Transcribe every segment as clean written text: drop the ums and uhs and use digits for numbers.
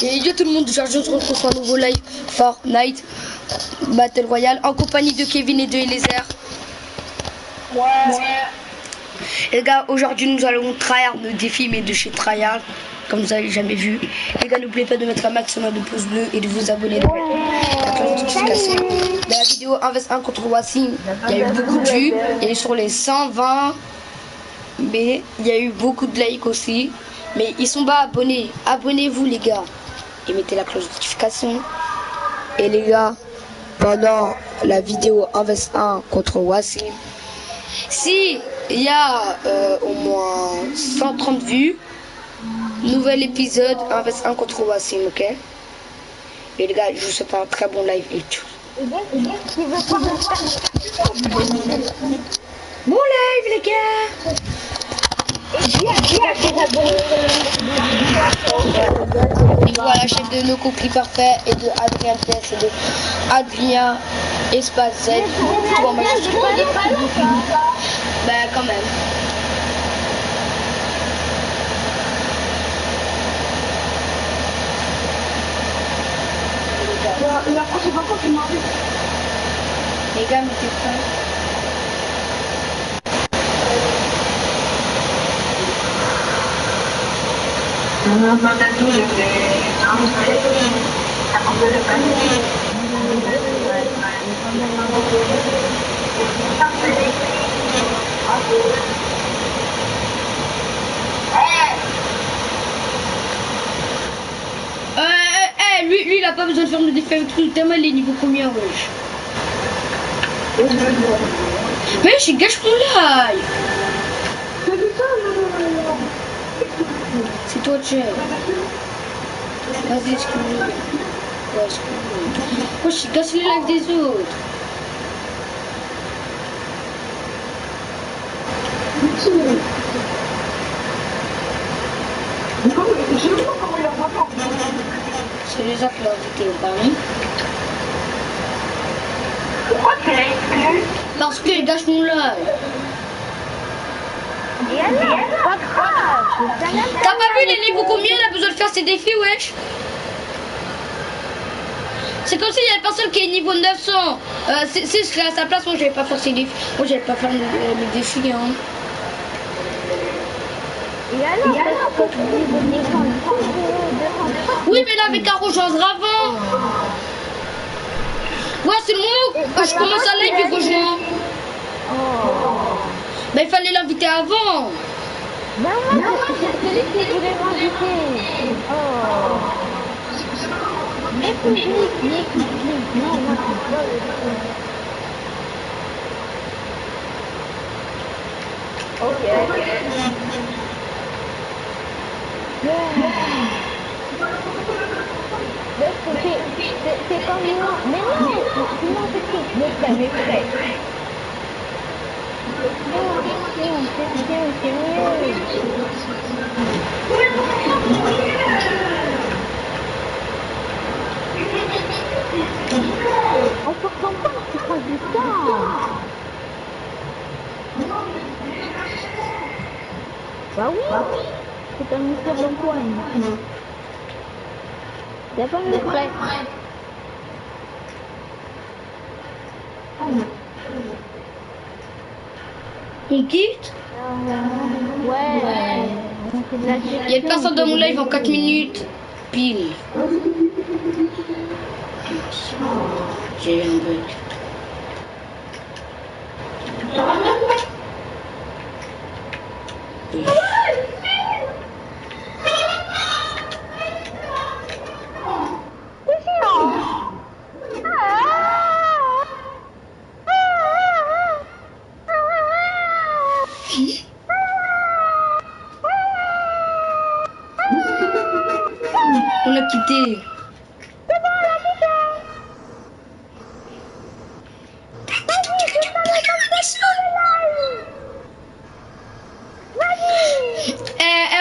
Et yo tout le monde, aujourd'hui on se retrouve sur un nouveau live Fortnite Battle Royale en compagnie de Kevin et de Eliezer. Ouais. Et les gars, aujourd'hui nous allons tryhard le défi mais de chez Tryhard, comme vous avez jamais vu. Les gars, n'oubliez pas de mettre un maximum de pouces bleus et de vous abonner de la cloche de notification. Dans la vidéo 1 vs 1 contre Wassim, il y a eu beaucoup de vues, il y a eu sur les 120, mais il y a eu beaucoup de likes aussi. Mais ils sont pas abonnés. Abonnez-vous les gars. Et mettez la cloche de notification. Et les gars, pendant la vidéo 1 vs 1 contre Wassim, si il y a au moins 130 vues, nouvel épisode 1 vs 1 contre Wassim, ok? Et les gars, je vous souhaite un très bon live et tout. Bon live les gars. Et voilà, chef de nos coquilles parfait et de Adrien TS et de Adrien Espace Z. Tout en majuscule. Ben quand même. La prochaine fois, tu m'as dit. Les gars, mettez prêts. Lui il a pas besoin de faire le défi avec tout le thème, il est niveau combien, wesh? Mais je gâche mon live. C'est toi, Jeff. Vas-y, excuse-moi. Ouais, excuse-moi. Moi, je gâche les lives des autres. C'est les autres qui l'ont invité au parler. Pourquoi tu l'as exclu? Parce qu'il gâche mon live. Pas grave. T'as pas vu les niveaux combien il a besoin de faire ses défis, wesh? C'est comme s'il y a une personne qui est niveau 900. Si je serais à sa place, moi j'allais pas faire ses défis. Moi j'allais pas faire les défis, hein. Oui, mais là avec un rejoindre avant. Ouais, c'est le moment où je commence à live et rejoins. Mais il fallait l'inviter avant. Non, c'est celui qui voulait m'inviter. Oh. Mais public. Non, moi, c'est pas le truc. Ok. C'est comme moi. Mais non, sinon c'est tout. Mais prêt. C'est mieux. On se rend pas, tu prends du temps. Bah oui, c'est un mystère d'emploi. T'as pas mis prêt. On quitte? Ouais. Il y a une personne dans mon live en 4 minutes. Pile. J'ai eu un bug. Oui. On a quitté.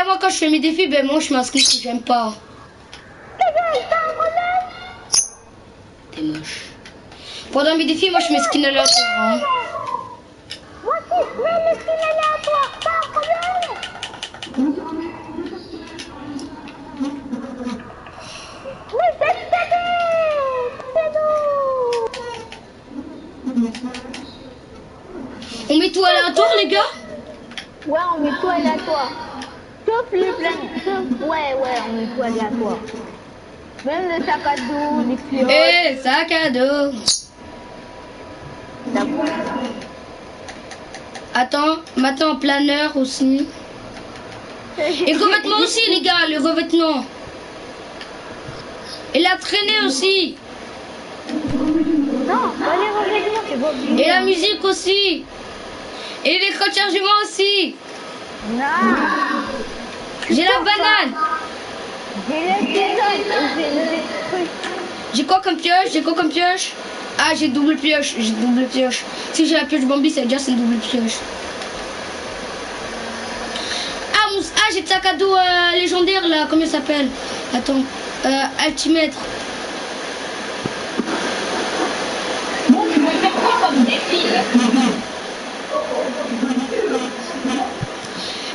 Moi quand je fais mes défis, ben moi je m'inscris si j'aime pas. T'es moche. Pendant mes défis, moi je mets skin aléatoire. Hein. Moi aussi, je mets les skins aléatoires, pas un problème. les gars? Ouais, on met tout aléatoire. Sauf les planètes. Sauf... Ouais, on met tout aléatoire. Même le sac à dos, les culottes. Eh, sac à dos. D'accord. Attends, maintenant planeur aussi. Et revêtements aussi, les gars, les revêtements. Et la traînée aussi. Non, pas les revêtements, c'est pas obligé. Et la musique aussi. Et l'écran de chargement aussi. Non. J'ai la banane. J'ai le téléphone, j'ai le truc. J'ai quoi comme pioche? J'ai quoi comme pioche? Ah, j'ai double pioche. J'ai double pioche. Si j'ai la pioche Bambi, c'est déjà c'est une double pioche. Ah, j'ai le sac à dos légendaire là. Comment il s'appelle? Attends. Altimètre. Bon, tu veux faire quoi comme défi là?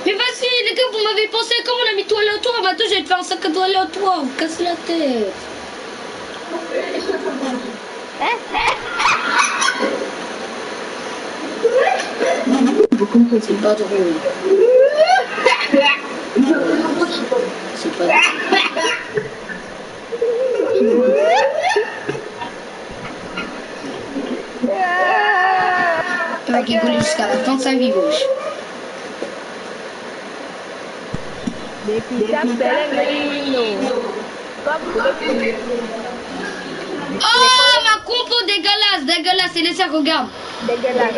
Mais vas-y, les gars, vous m'avez pensé comment on a mis tout aléatoire. Maintenant, je vais te faire un sac à dos aléatoire. Vous cassez la tête. C'est pas drôle. C'est pas drôle. On va rigoler jusqu'à la fin de sa vie, wesh. Depuis Pellegrino. Oh, ma compo dégueulasse, et laissez, regarde. Dégueulasse,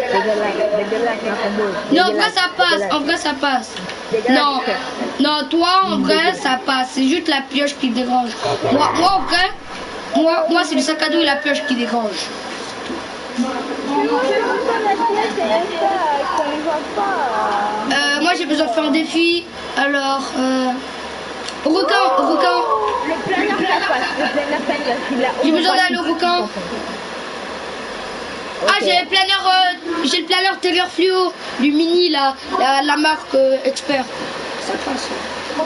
Non, en vrai, ça passe, Non, toi, en vrai, ça passe. C'est juste la pioche qui dérange. Moi, en vrai, moi, c'est le sac à dos et la pioche qui dérange. Moi, j'ai besoin de faire un défi. Alors, au requin. Le planeur, ça passe. Le planeur, ça passe. J'ai besoin d'aller au requin. Ah, j'ai le planeur Terreur Fluo du mini là, la marque expert. Ça passe. Bah,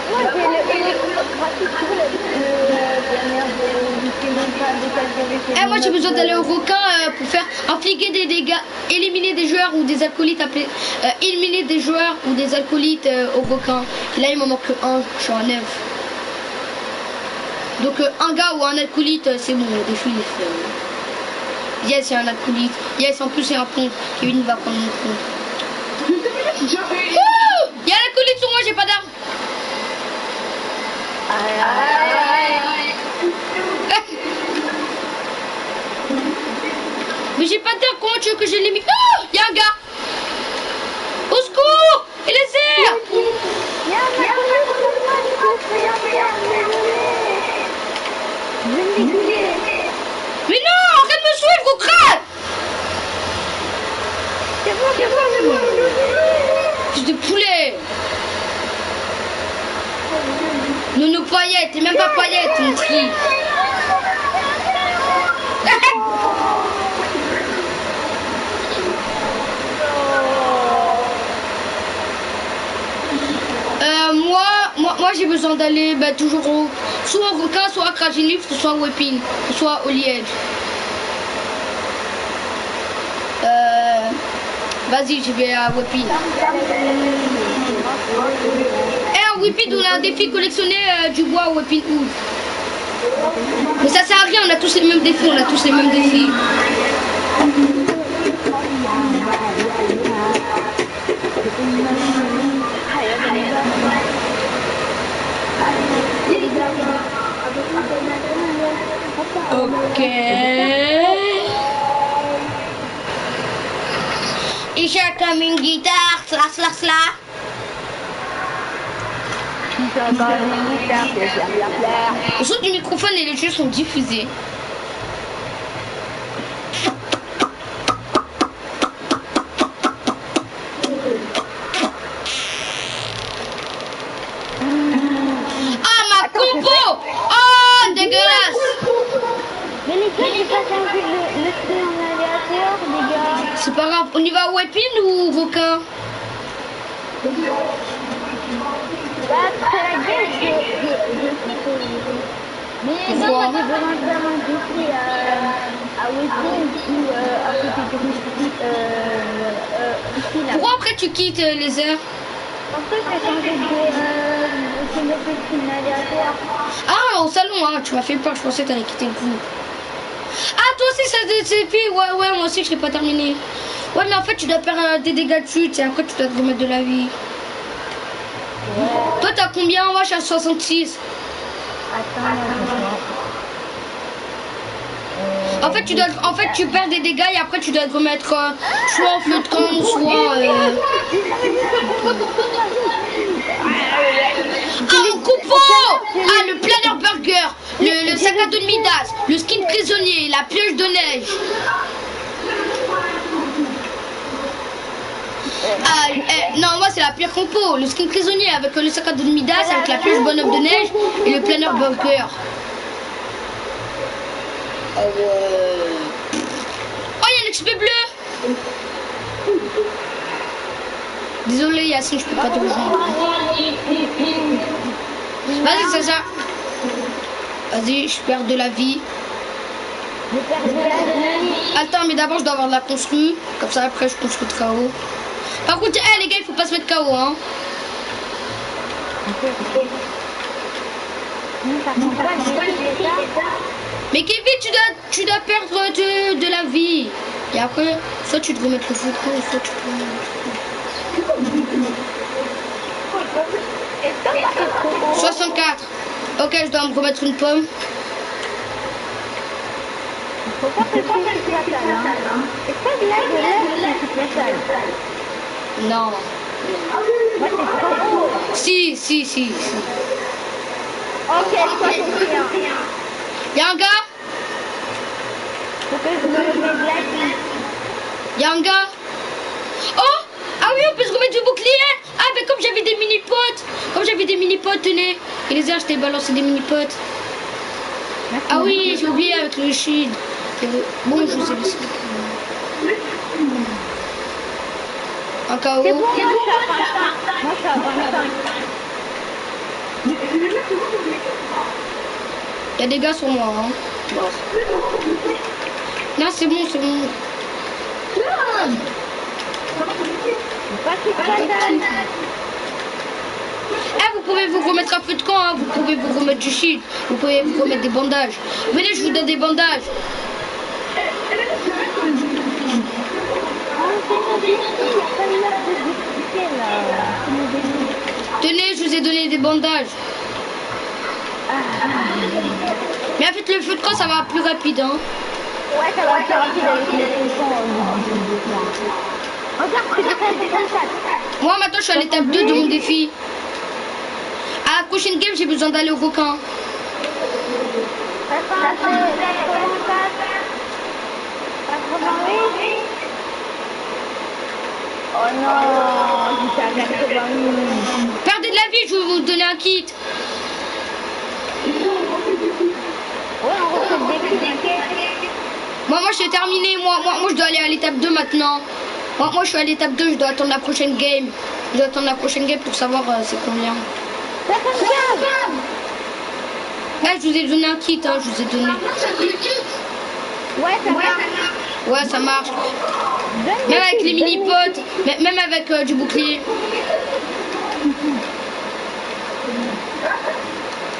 moi, j'ai le graphique sur le planeur de moi, j'ai besoin d'aller au requin pour faire infliger des dégâts, éliminer des joueurs ou des acolytes appelés, éliminer des joueurs ou des acolytes au requin. Là, il m'en manque un, je suis à 9. Donc, un gars ou un acolyte, c'est bon, le défi il est fait. Yes, il y a un acolyte. Yes, en plus, c'est un pont. Kevin va prendre mon pont. Il y a un acolyte sur moi, j'ai pas d'arme. Mais j'ai pas d'arme, comment tu veux que je l'élimine? Oh, il y a un gars. Au secours. Il est serre. Mais non, arrête de me suivre, gros crâne. Fils de poulet. Nono paillette, t'es même pas paillette, ton tri. Moi j'ai besoin d'aller toujours soit au requin, soit à Crashing Lift, soit au Weapon, soit au liège. Vas-y, je vais à Weapon. Un Weapon, on a un défi collectionner du bois au Weapon Wood. Mais ça sert à rien, on a tous les mêmes défis, Ok. Et j'ai comme une guitare, sla. Le son du microphone et les jeux sont diffusés. Ah, ma compo! Oh, dégueulasse! Mais les gars, j'ai pas changé le truc en aléatoire, les gars. C'est pas grave, on y va au Weapon ou au requin? Bah, c'est la gueule, mais Pourquoi? J'ai besoin de faire un défi à Westfield ou à côté de Westfield, ici là. Pourquoi après tu quittes les heures? Parce que je vais changer de film aléatoire. Ah, au salon, hein, tu m'as fait peur, je pensais que t'allais quitter le coup. Ah, toi aussi, ça s'est fait. Ouais, moi aussi, je l'ai pas terminé. Ouais, mais en fait, tu dois faire des dégâts de chute et après, tu dois te remettre de la vie. Ouais. Toi, t'as combien? Moi, je suis à 66. Attends, En fait, tu perds des dégâts et après, tu dois te remettre soit en feu de camp, soit. Ah, un coupon! Ah, le planeur burger, le sac à dos de Midas, le skin prisonnier, la pioche de neige. Ah, non, moi c'est la pire compo. Le skin prisonnier avec le sac à dos de Midas, avec la pioche bonhomme de neige et le planeur burger. Oh, il y a un XP bleu. Désolé Yacine, je peux pas te rejoindre. Vas-y, c'est ça. Vas-y, je perds de la vie. Attends, mais d'abord je dois avoir de la construit. Comme ça après je construis de KO. Par contre, les gars, il faut pas se mettre KO, hein. Mais Kevin, tu dois perdre de la vie. Et après, soit tu te remets le feu de camp, soit tu peux... 64. Ok, je dois me remettre une pomme. Faut pas que tu fasses la salle, hein. Est-ce que là, de là, tu fais la salle? Non. Moi, c'est trop beau. Si. Ok, je crois que c'est rien. Y'a un gars? Faut que je me remette de la vie. Y'a un gars? Oh! Ah oui, on peut se remettre du bouclier! Ah, mais comme j'avais des mini-potes! Tenez! Et les airs, je t'ai balancé des mini-potes. Ah oui, j'ai oublié avec le shield. Bon, je vous ai laissé. Un KO. C'est bon, moi, je suis à 25. Moi, je suis à 25. Il y a des gars sur moi, hein. Non, c'est bon. Vous pouvez vous remettre un feu de camp, hein. Vous pouvez vous remettre du shield, vous pouvez vous remettre des bandages. Venez, je vous donne des bandages. Tenez, je vous ai donné des bandages. Mais en fait, le feu de camp, ça va plus rapide, hein. Ouais, ça va plus rapide avec les éléphants. Regarde, tu peux faire des comme ça. Moi, maintenant, je suis à l'étape 2 de mon défi. À la prochaine game, j'ai besoin d'aller au requin. Oh non, j'étais à 88. Perdez de la vie, je vais vous donner un kit. Ouais, on refait des quêtes. Moi, je suis terminé. Moi, je dois aller à l'étape 2 maintenant. Moi, je suis à l'étape 2, je dois attendre la prochaine game. Je dois attendre la prochaine game pour savoir c'est combien. Je vous ai donné un kit, hein, je vous ai donné. Ouais, ça marche. Ouais, ça marche. Même avec les mini-potes, même avec du bouclier.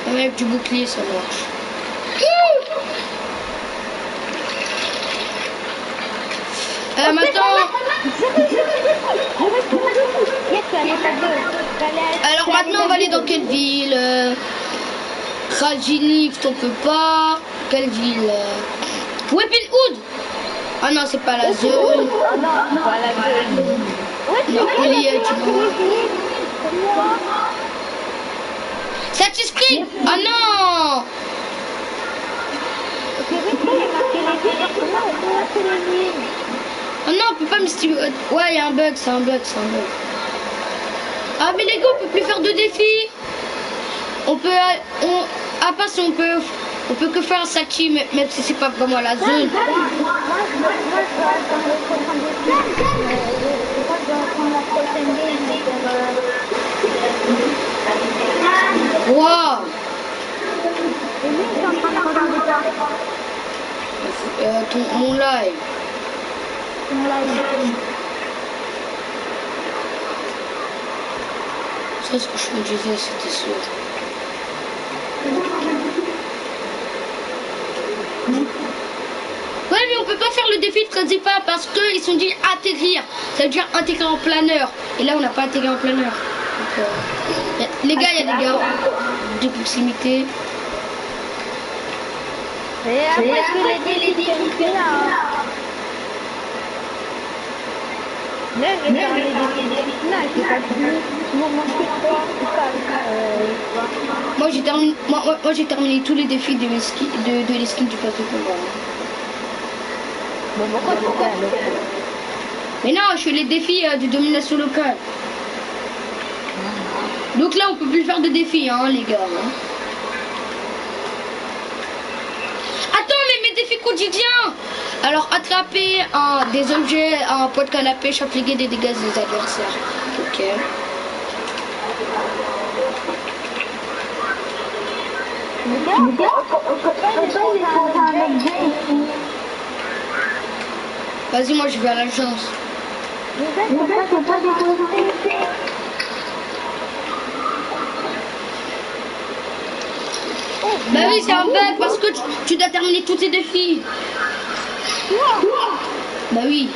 Même avec du bouclier, ça marche. Maintenant... Alors maintenant, on va aller dans quelle ville? Kraljinik, on peut pas. Quelle ville? Weapon Hood. Ah non, c'est pas la zone. Ah non, c'est pas la zone. Non, on y est, tu vois. Satisfait. Ah non. Ah non, on peut pas mystifier. Ouais, il y a un bug, c'est un bug. Ah mais les gars, on peut plus faire de défis. On peut que faire un saki, même si c'est pas vraiment la zone. Wow. Mon live. Ton live. C'est ce que je me disais, c'était sûr. Ouais, mais on peut pas faire le défi de Kazipa parce qu'ils sont dit atterrir. Ça veut dire intégrer en planeur. Et là, on n'a pas intégré en planeur. Donc, les gars, il y a des gars de proximité. Et après tous les défis là. Là, je vais faire les défis là, c'est pas fini. Il m'en manque 3 ou 4. Moi, j'ai terminé tous les défis de les skins du plateau combat. Bon, pourquoi tu fais alors? Mais non, je fais les défis de domination locale. Donc là, on peut plus faire de défis, hein, les gars. Hein. Attends, mais mes défis quotidiens. Alors, attraper des objets en pot de canapé, chapeauter des dégâts des adversaires. Ok. Vas-y, moi je vais à l'agence. Bah oui, c'est un bug parce que tu dois terminer tous tes défis. Bah oui.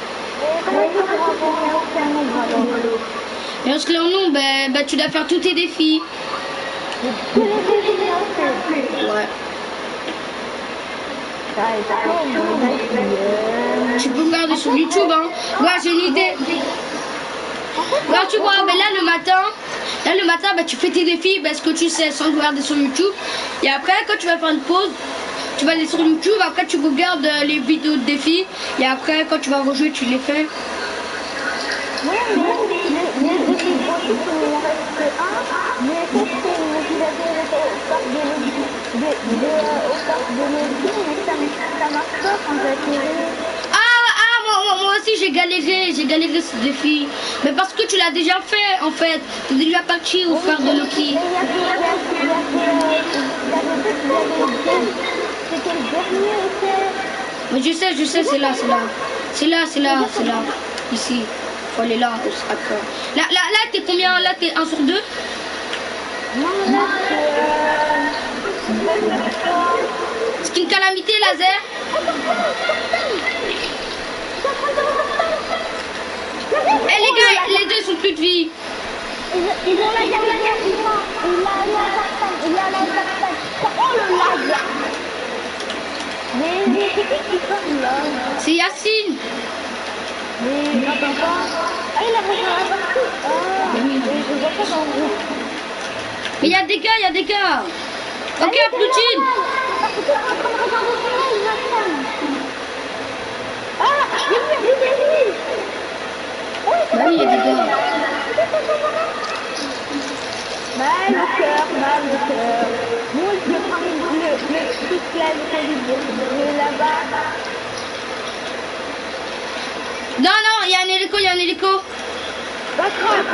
Et en se créant nom, bah tu dois faire tous tes défis. Ouais. Tu peux regarder sur YouTube, hein. Ouais, j'ai une idée. Ouais, tu vois, mais là le matin, bah, tu fais tes défis, bah, ce que tu sais, sans regarder sur YouTube. Et après, quand tu vas faire une pause, tu vas aller sur YouTube, après tu regardes les vidéos de défis. Et après, quand tu vas rejouer, tu les fais. Ouais, mais les défis gratuits, il en reste que un. Mais est-ce que c'est une motivation au parc de l'Olympique, mais ça marche pas quand j'ai tiré. Moi aussi j'ai galéré ce défi. Mais parce que tu l'as déjà fait en fait. Tu es déjà parti au frère de Loki. C'était le dernier, Mais je sais, c'est là. C'est là. Ici. Faut aller là, après. Là, t'es combien? Là, t'es 1 sur 2? Non, là, Skin calamité, laser. Eh les gars, les deux sont plus de vie. Ils ont la dernière fois. Il a la campagne. Oh le laser. Mais c'est qui parle là? C'est Yacine. Mais j'entends pas. Ah, il a rejoint la partie. Ah, oui, je vois pas dans le groupe. Mais il y a des gars. Ok, Poutine. Ah, j'ai vu. Bah oui, il y a des gars. Mal au cœur. Moi, je prends le petit clavier de là-bas. Non, il y a un hélico. Pas grave.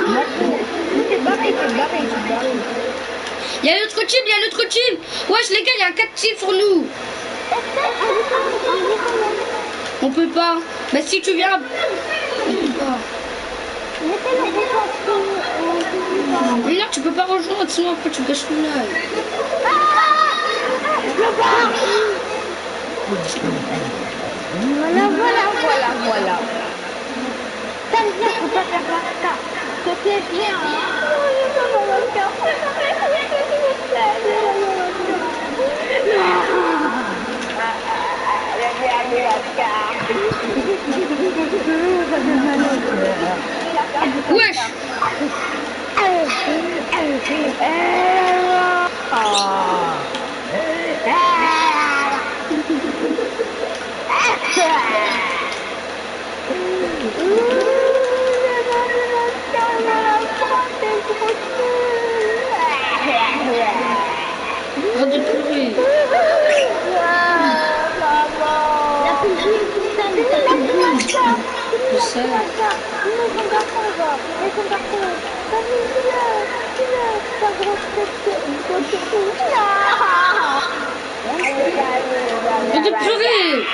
C'est barré. Il y a l'autre team. Wesh, les gars, il y a 4 teams sur nous. On peut pas. Mais si tu viens... On peut pas. Mais non, tu peux pas rejoindre, sinon après tu gâches le live. Voilà. Ça me dit, faut pas faire ça. C'est bien. Wesh. Arrête de pleurer. Je sais. de pleurer.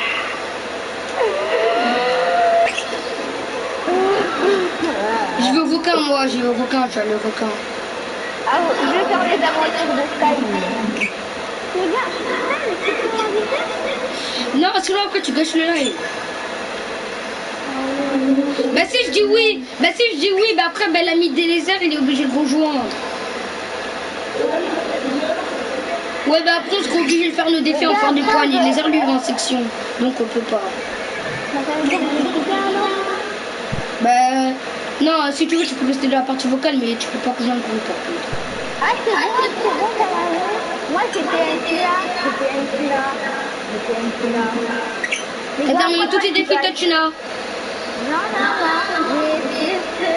Je vais au requin, moi, je vais au requin, je vais aller au requin. Ah, je vais faire les aventures de Sky. Regarde, c'est comment inviter? Non, parce que là, après, tu gâches le live. Bah si je dis oui, bah après, bah, l'ami des lézards, il est obligé de rejoindre. Ouais, bah après, on sera obligé de faire le défi en faire des points. Les lézards, lui, il va en section. Donc, on peut pas. Ça veut dire que je suis bien alors. Bah, non, si tu veux, tu peux rester dans la partie vocale, mais tu peux pas rejoindre le groupe, par contre. Ah, c'est bon, ça va. Moi, c'était NCA. T'as terminé tous tes défis, toi, Tuna? Non. J'ai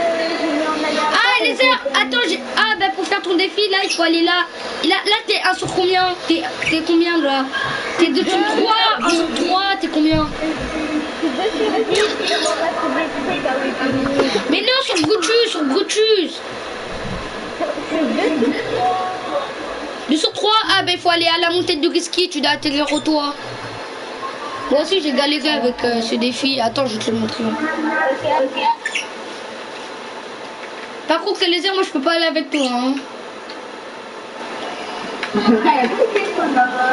mis en alerte. Ah, lézard, attends, ah, bah pour faire ton défi, là, il faut aller là. Là, t'es 1 sur combien? T'es combien, là? T'es 2 sur 3, 1 sur 3, t'es combien? Mais non, sur Brutus. 2 sur 3, ah, bah il faut aller à la montée de Risky, tu dois atterrir au toit. Moi aussi, j'ai galéré avec ce défi. Attends, je vais te le montrer. Par contre, les lézards, moi, je peux pas aller avec toi, hein.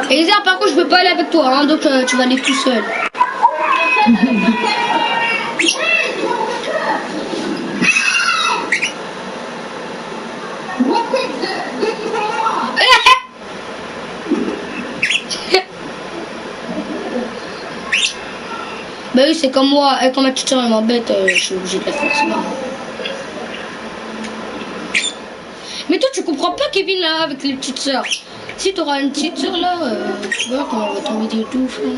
Et les lézards, par contre, je peux pas aller avec toi, hein, donc tu vas aller tout seul. Bah oui, c'est comme moi, quand ma petite soeur elle m'embête, je suis obligée de la faire ça. Mais toi, tu comprends pas, Kevin, là, avec les petites sœurs. Si t'auras une petite sœur, là, tu vois comment on va t'embêter et tout, frère.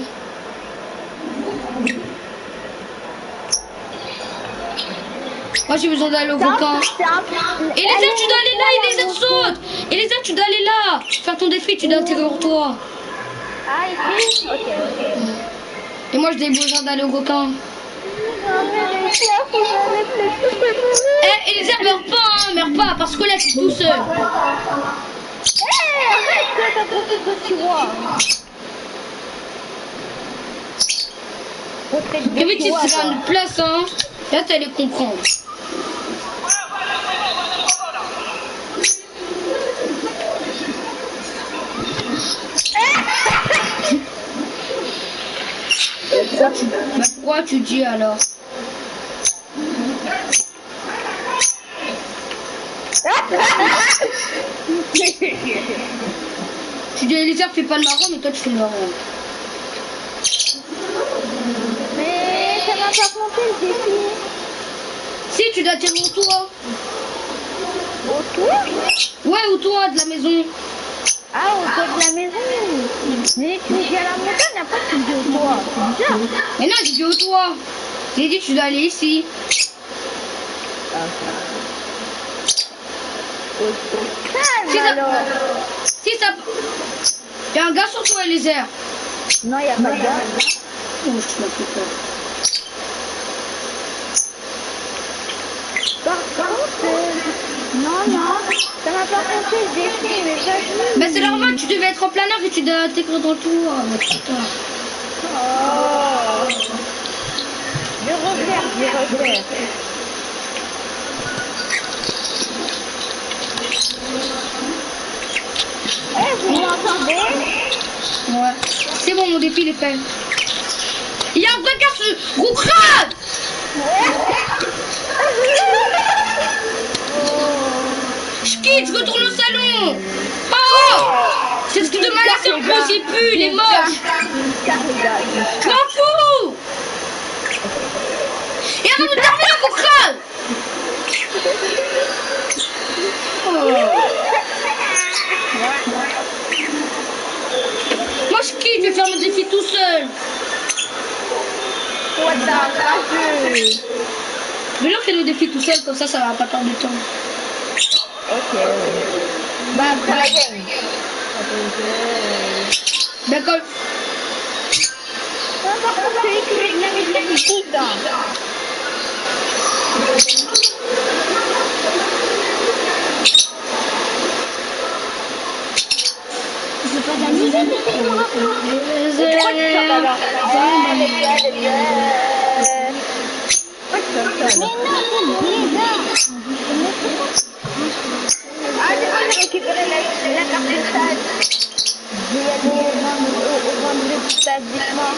Moi, j'ai besoin d'aller au volcan. Et les airs, tu dois aller là, et les airs sautent. Et les airs, tu dois aller là. Faire ton défi, tu dois atterrir au toit. Ah, ici? Ok. Et moi, j'ai besoin d'aller au requin. Et les airs, meurs pas, parce que là, c'est tout seul. Arrête, t'as compris que tu vois. Mais tu seras à notre place, hein. Là, tu allais comprendre. Pourquoi tu dis alors? Tu dis Elisa fais pas le marron, mais toi tu fais le marron. Mais ça m'a pas compté le défi. Si tu dois tirer au toit. Au toit? Ouais, au toit de la maison. Ah, au toit de la maison. Mais tu dis à la montagne, après tu dis au toit. C'est bizarre. Mais non, j'ai dit au toit. J'ai dit tu dois aller ici. Si ça... Si ça... Y'a un gars sur toi, les airs. Non, y'a pas de gars. Oh, je m'en fais peur. Par contre, non, ça m'a pas compté le défi, mais vas-y. Bah c'est normal, tu devais être en planeur et tu dois intégrer dans le tour. Oh, putain. Oh. Je refaire. Eh, vous m'entendez? Ouais. C'est bon, mon défi il est fait. Il y a un vrai gars, ce gros crâne. Je quitte, je retourne au salon. Oh, c'est ce qui de mal à faire plus, il pue, il est moche. Je m'en fous. Et avant de terminer le gros crâne. Moi je quitte, je vais faire mon défi tout seul. Mais là on fait le défi tout seul, comme ça va pas perdre du temps. Ok. Bah après la game. D'accord. Par contre, c'est écrit la musique qui coûte. j'ai pas d'animé, mais c'est que tu me racontes. Pourquoi tu chantes alors? Les gars, les gars. Pourquoi tu chantes ça? Mais non, c'est le gars. Ah, c'est moi j'ai récupéré la carte de stade. Je vais aller au vendredi du stade, dites-moi.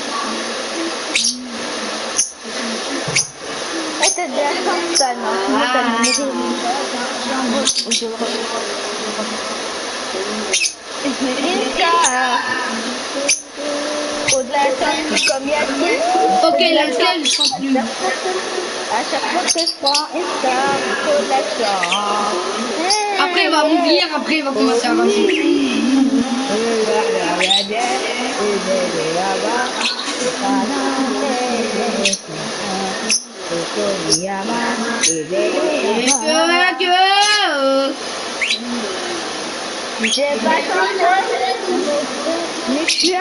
Eh, t'as de la chance, ça, non? Moi, t'as le numéro. J'ai un beau, je le Insta. Au-delà de ça, comme Yacine. Ok, laquelle je chante plus. À chaque fois que je prends Insta, au-delà de ça. Après, il va m'oublier, après, il va commencer à rager. J'ai pas changé, mais je suis un...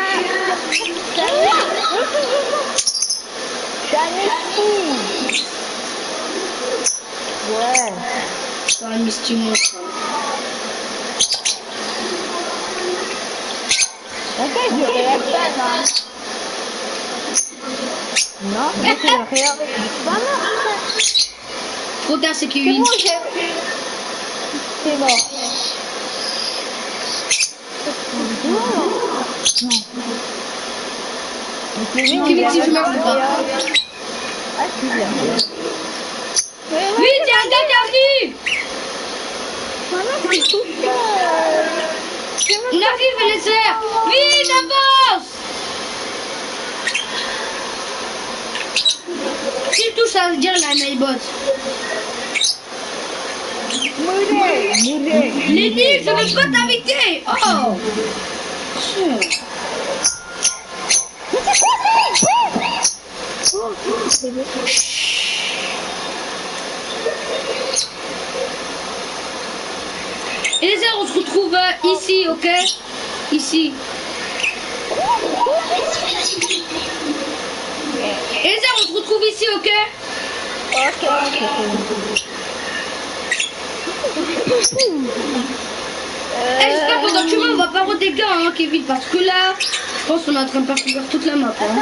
Ouais. Dans la mystique, Ok, je regarde pas, non. Non, je regarde pas, non. trop tard, c'est C'est Kevin. bon, c'est mort. Kevin, si je meurs, je pas. Ah, si, bien. Oui, il y a un gars qui arrive. Maman, c'est tout seul. Il arrive, les sœurs. Vite, avance. S'il touche, ça veut dire la nailbot. Lenny, je veux pas t'inviter. Oh. Et les sœurs, on se retrouve ici, ok? Ici. Et les sœurs, on se retrouve ici, ok? Ok. J'espère pendant le chemin, on va pas avoir des gars, hein, Kevin, parce que là, je pense qu'on est en train de parcourir toute la map. Hein. Attends,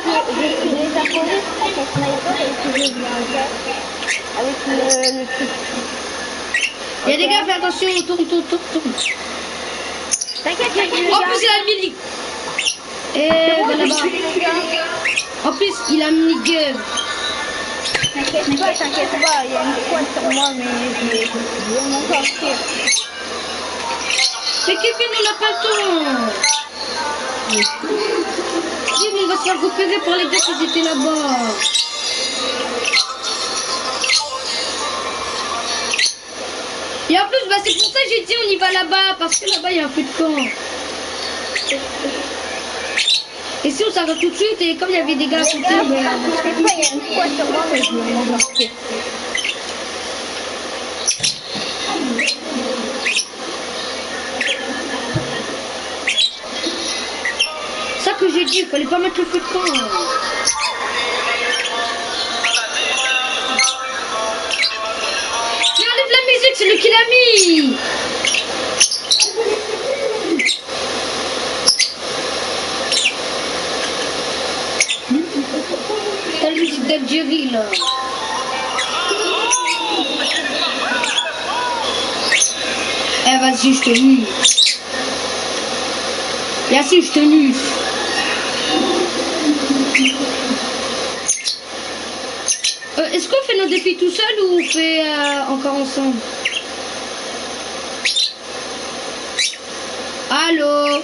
d'abord, je suis déjà posé sur ton sniper et que je viens, ok? Avec le truc. Il y a des gars, fais attention, tourne. T'inquiète, je suis En plus, il a le mini. Et va là-bas. En plus, il a un mini-gun. T'inquiète pas, il y a une squad sur moi, mais je vais m'en sortir. Mais Kevin, on n'a pas le temps. Oui, mais on va se faire repérer par les gars qui étaient là-bas. Et en plus, bah, c'est pour ça que j'ai dit on y va là-bas, parce que là-bas, il y a un peu de camp. Et si on s'arrête tout de suite, et comme il y avait des gars à côté, Je sais pas, il y a une squad sur moi, mais je vais m'en sortir. ça que j'ai dit, il fallait pas mettre le feu de camp. Mais enlève la musique, c'est lui qui l'a mis. T'as la musique d'Algérie là. Eh vas-y, je te mue. Merci, je te mue. Est-ce qu'on fait nos défis tout seul ou on fait encore ensemble? Allô?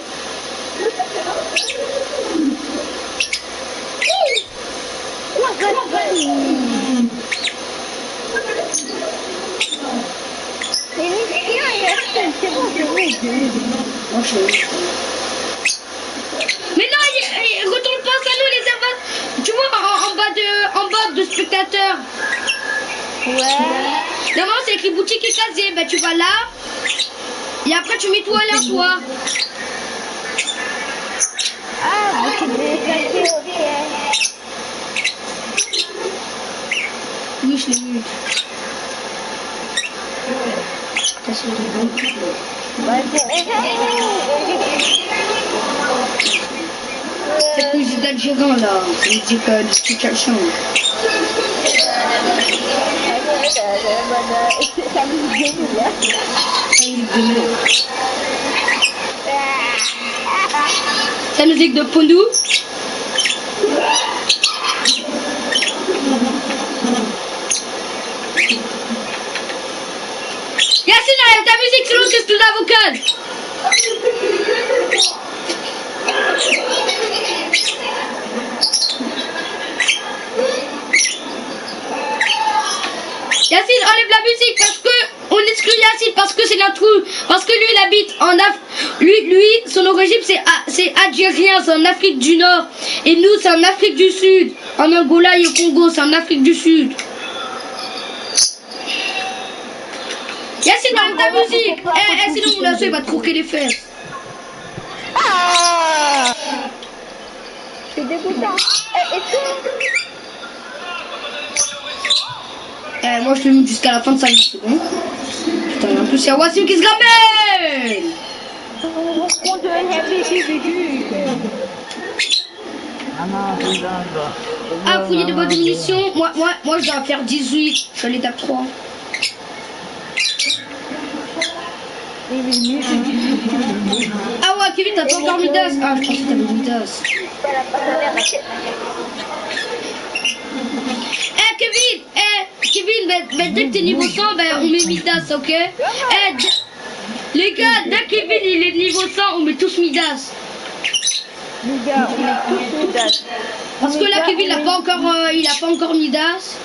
C'est bon, Mais non, retourne pas à nous les serveurs. Tu vois en bas de spectateurs. Ouais. Normalement c'est écrit boutique et casier. Ben tu vas là. Et après tu mets tout aléatoire. Ah, boutique et casier, ok. Oui, je l'ai vu. Bah, c'est... algérien là, c'est musique d'explication. Ça me dit là. C'est la musique de Pondou. Yacine, arrête ta musique, sinon c'est tout la vocale. Yacine, enlève la musique parce que on exclut Yacine parce que c'est l'intrus. Parce que lui, il habite en lui, son origine c'est algérien, c'est en Afrique du Nord. Et nous, c'est en Afrique du Sud. En Angola et au Congo, c'est en Afrique du Sud. Yacine, enlève ta musique. Sinon mon lasso, il va te croquer les fesses. Ah, c'est dégoûtant. Est-ce que... Moi, je te mets jusqu'à la fin de 5 secondes. Putain, en plus, il y a Wassim qui se ramène. Ah, fouiller de bonnes munitions. Moi, je dois faire 18. Je suis à l'étape 3. Ah ouais, Kevin, t'as pas encore Midas. Ah, je pensais que t'avais Midas. Kevin, dès que t'es niveau 100, on met Midas, ok? Les gars, dès que Kevin il est niveau 100, on met tous Midas. Les gars, on met tous Midas. Parce que là, Kevin, il a pas encore Midas.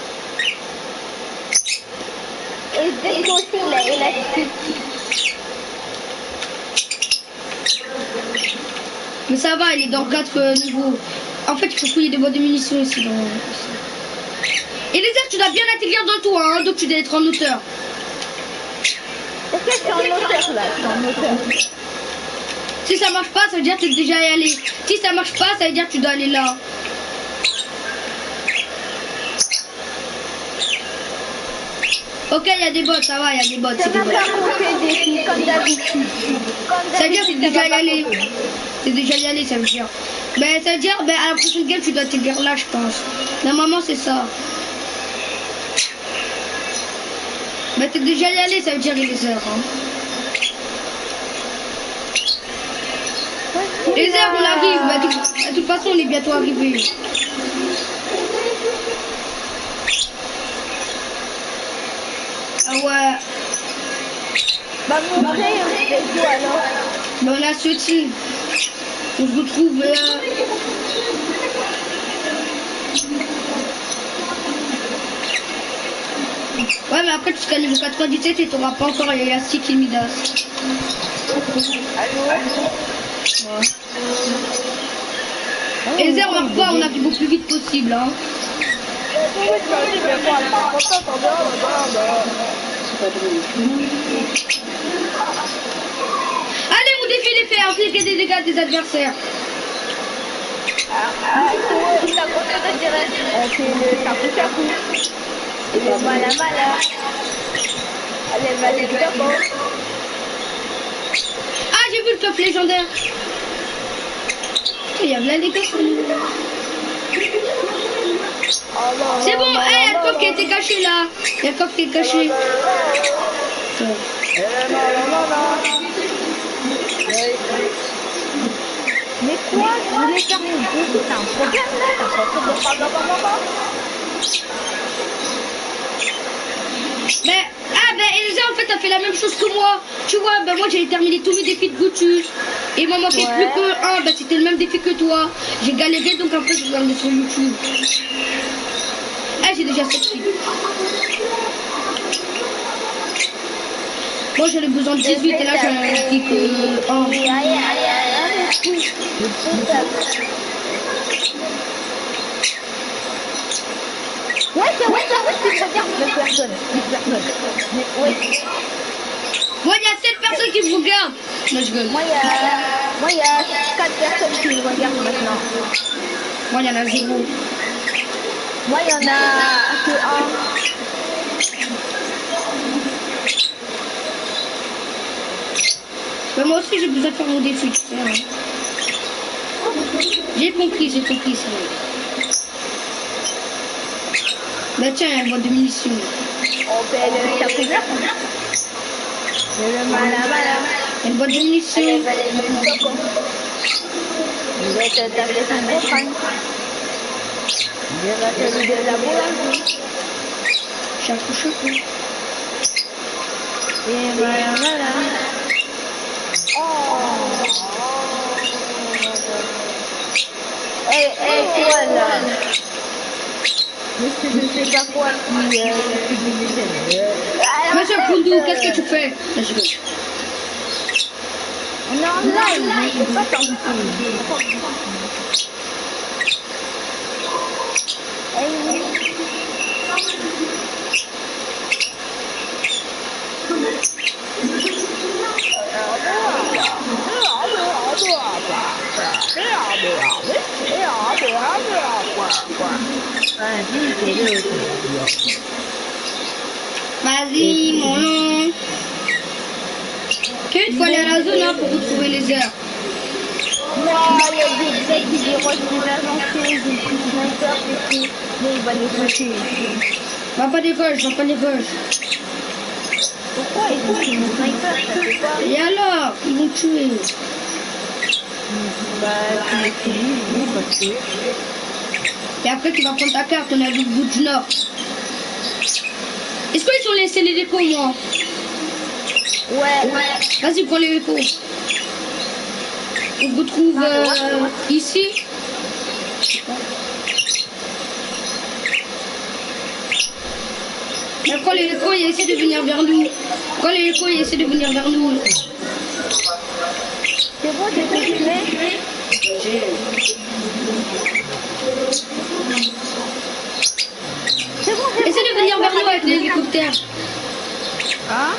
Et dès aussi, il a Mais ça va, il est dans 4 niveaux. En fait, il faut fouiller des boîtes de munitions ici. Et les airs, tu dois bien atterrir dans toi, hein, donc tu dois être en hauteur. Est-ce que c'est en hauteur là? C'est en hauteur. Si ça marche pas, ça veut dire que tu es déjà allé. Si ça marche pas, ça veut dire que tu dois aller là. Ok, il y a des bots, ça va, il y a des bots. Ça va pas couper des filles comme d'habitude. Ça veut dire que tu es déjà allé. T'es déjà allé, ça veut dire. Mais ça veut dire, à la prochaine game, tu dois te dire là, je pense. Normalement, c'est ça. Mais t'es déjà allé, ça veut dire il est les heures. Hein. Les heures, on arrive. De toute façon, on est bientôt arrivé. Ah ouais. Bah montrez, on fait quoi alors? Mais on a sauté. On se retrouve. Ouais, mais après, jusqu'à niveau 97, et t'auras pas encore l'élastique et Midas. Allô? Ouais. Et les airs marquent pas, on a fait beaucoup plus vite possible. Hein. Allez, mon défi est fait, impliquer des dégâts des adversaires. Ah, j'ai vu le coffre légendaire. Il y a plein de gars sur nous. C'est bon, il y a le coffre qui a été caché là. Il y a le coffre qui est caché. Mais quoi? Je voulais faire une boutique, t'as un problème là? T'as pas fait de Elsa, en fait, t'as fait la même chose que moi. Tu vois, moi j'ai terminé tous mes défis de Gotus. Et il m'en manquait plus que un. C'était le même défi que toi. J'ai galéré, donc après j'ai regardé sur YouTube. J'ai déjà 7 filles. Moi j'en ai besoin de 18 et là j'en ai que 1. Ouais, tu regardes deux personnes. Mais ouais. Moi, il y a 7 personnes qui me regardent. Moi, je gueule. Moi, il y a 4 personnes qui me regardent maintenant. Moi, il y en a 0. Moi, il y en a que 1. Mais moi aussi, j'ai besoin de faire mon défi. Tu sais, hein. J'ai compris, c'est bon. Bah tiens, il y a une boîte de munitions. On fait le capitaine. Le malin. Il y a une boîte de munitions. Vous êtes tapé son compagne. J'ai raté de la boulangerie. J'ai un coup chaud. Et voilà. Oh. Toi là. Mais je sais pas quoi qui Monsieur Poundou, qu'est-ce que tu fais? Vas-y. on est en live, mais je peux pas t'en Vas-y, mon nom. Ok, il faut aller à la zone hein, pour retrouver les heures. Non, il y a des mecs qui dérogent des agencés, des petits snipers, des trucs. Mais il va les fâcher. Va pas des gauches. Pourquoi ils font une sniper, ça fait pas? Et alors, ils vont tuer. Bah, tu les finis, oui, parce que... Et après, tu vas prendre ta carte, on est à l'autre bout du nord. Est-ce qu'ils ont laissé les décos, moi? Ouais. Vas-y, prends les décos. On se retrouve ici. Mais prends les décos et essaie de venir vers nous. C'est bon, j'ai continué. C'est bon, Essaie de venir vers nous avec l'hélicoptère. Hein?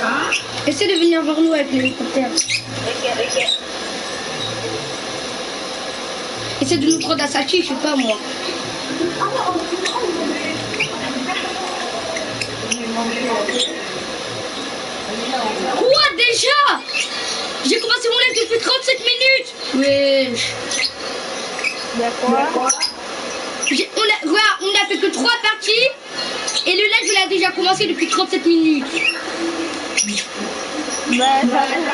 Essaie de venir vers nous avec l'hélicoptère. Ok. Essaie de nous prendre à Sachi, je sais pas moi. Quoi déjà? J'ai commencé mon live depuis 37 minutes. Wesh. Y'a quoi? On a fait que 3 parties. Et le live il a déjà commencé depuis 37 minutes. Bah, ça reste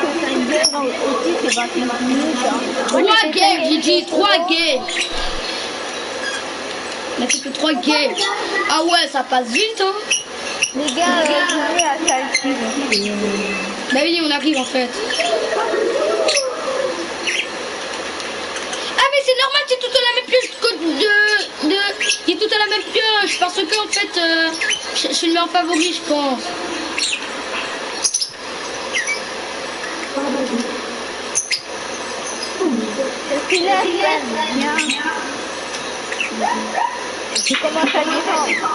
que 5 games aussi, c'est 25 minutes. Hein. 3 games, j'ai dit 3 games. On a fait que 3 games. Ah ouais, ça passe vite hein. Les gars, venez à Salty. Bah oui, on arrive en fait. Ah mais c'est normal, c'est tout à la même pioche que il est tout à la même pioche parce que en fait, je le mets en favori, je pense. Tu laisses, viens. Tu commences à descendre.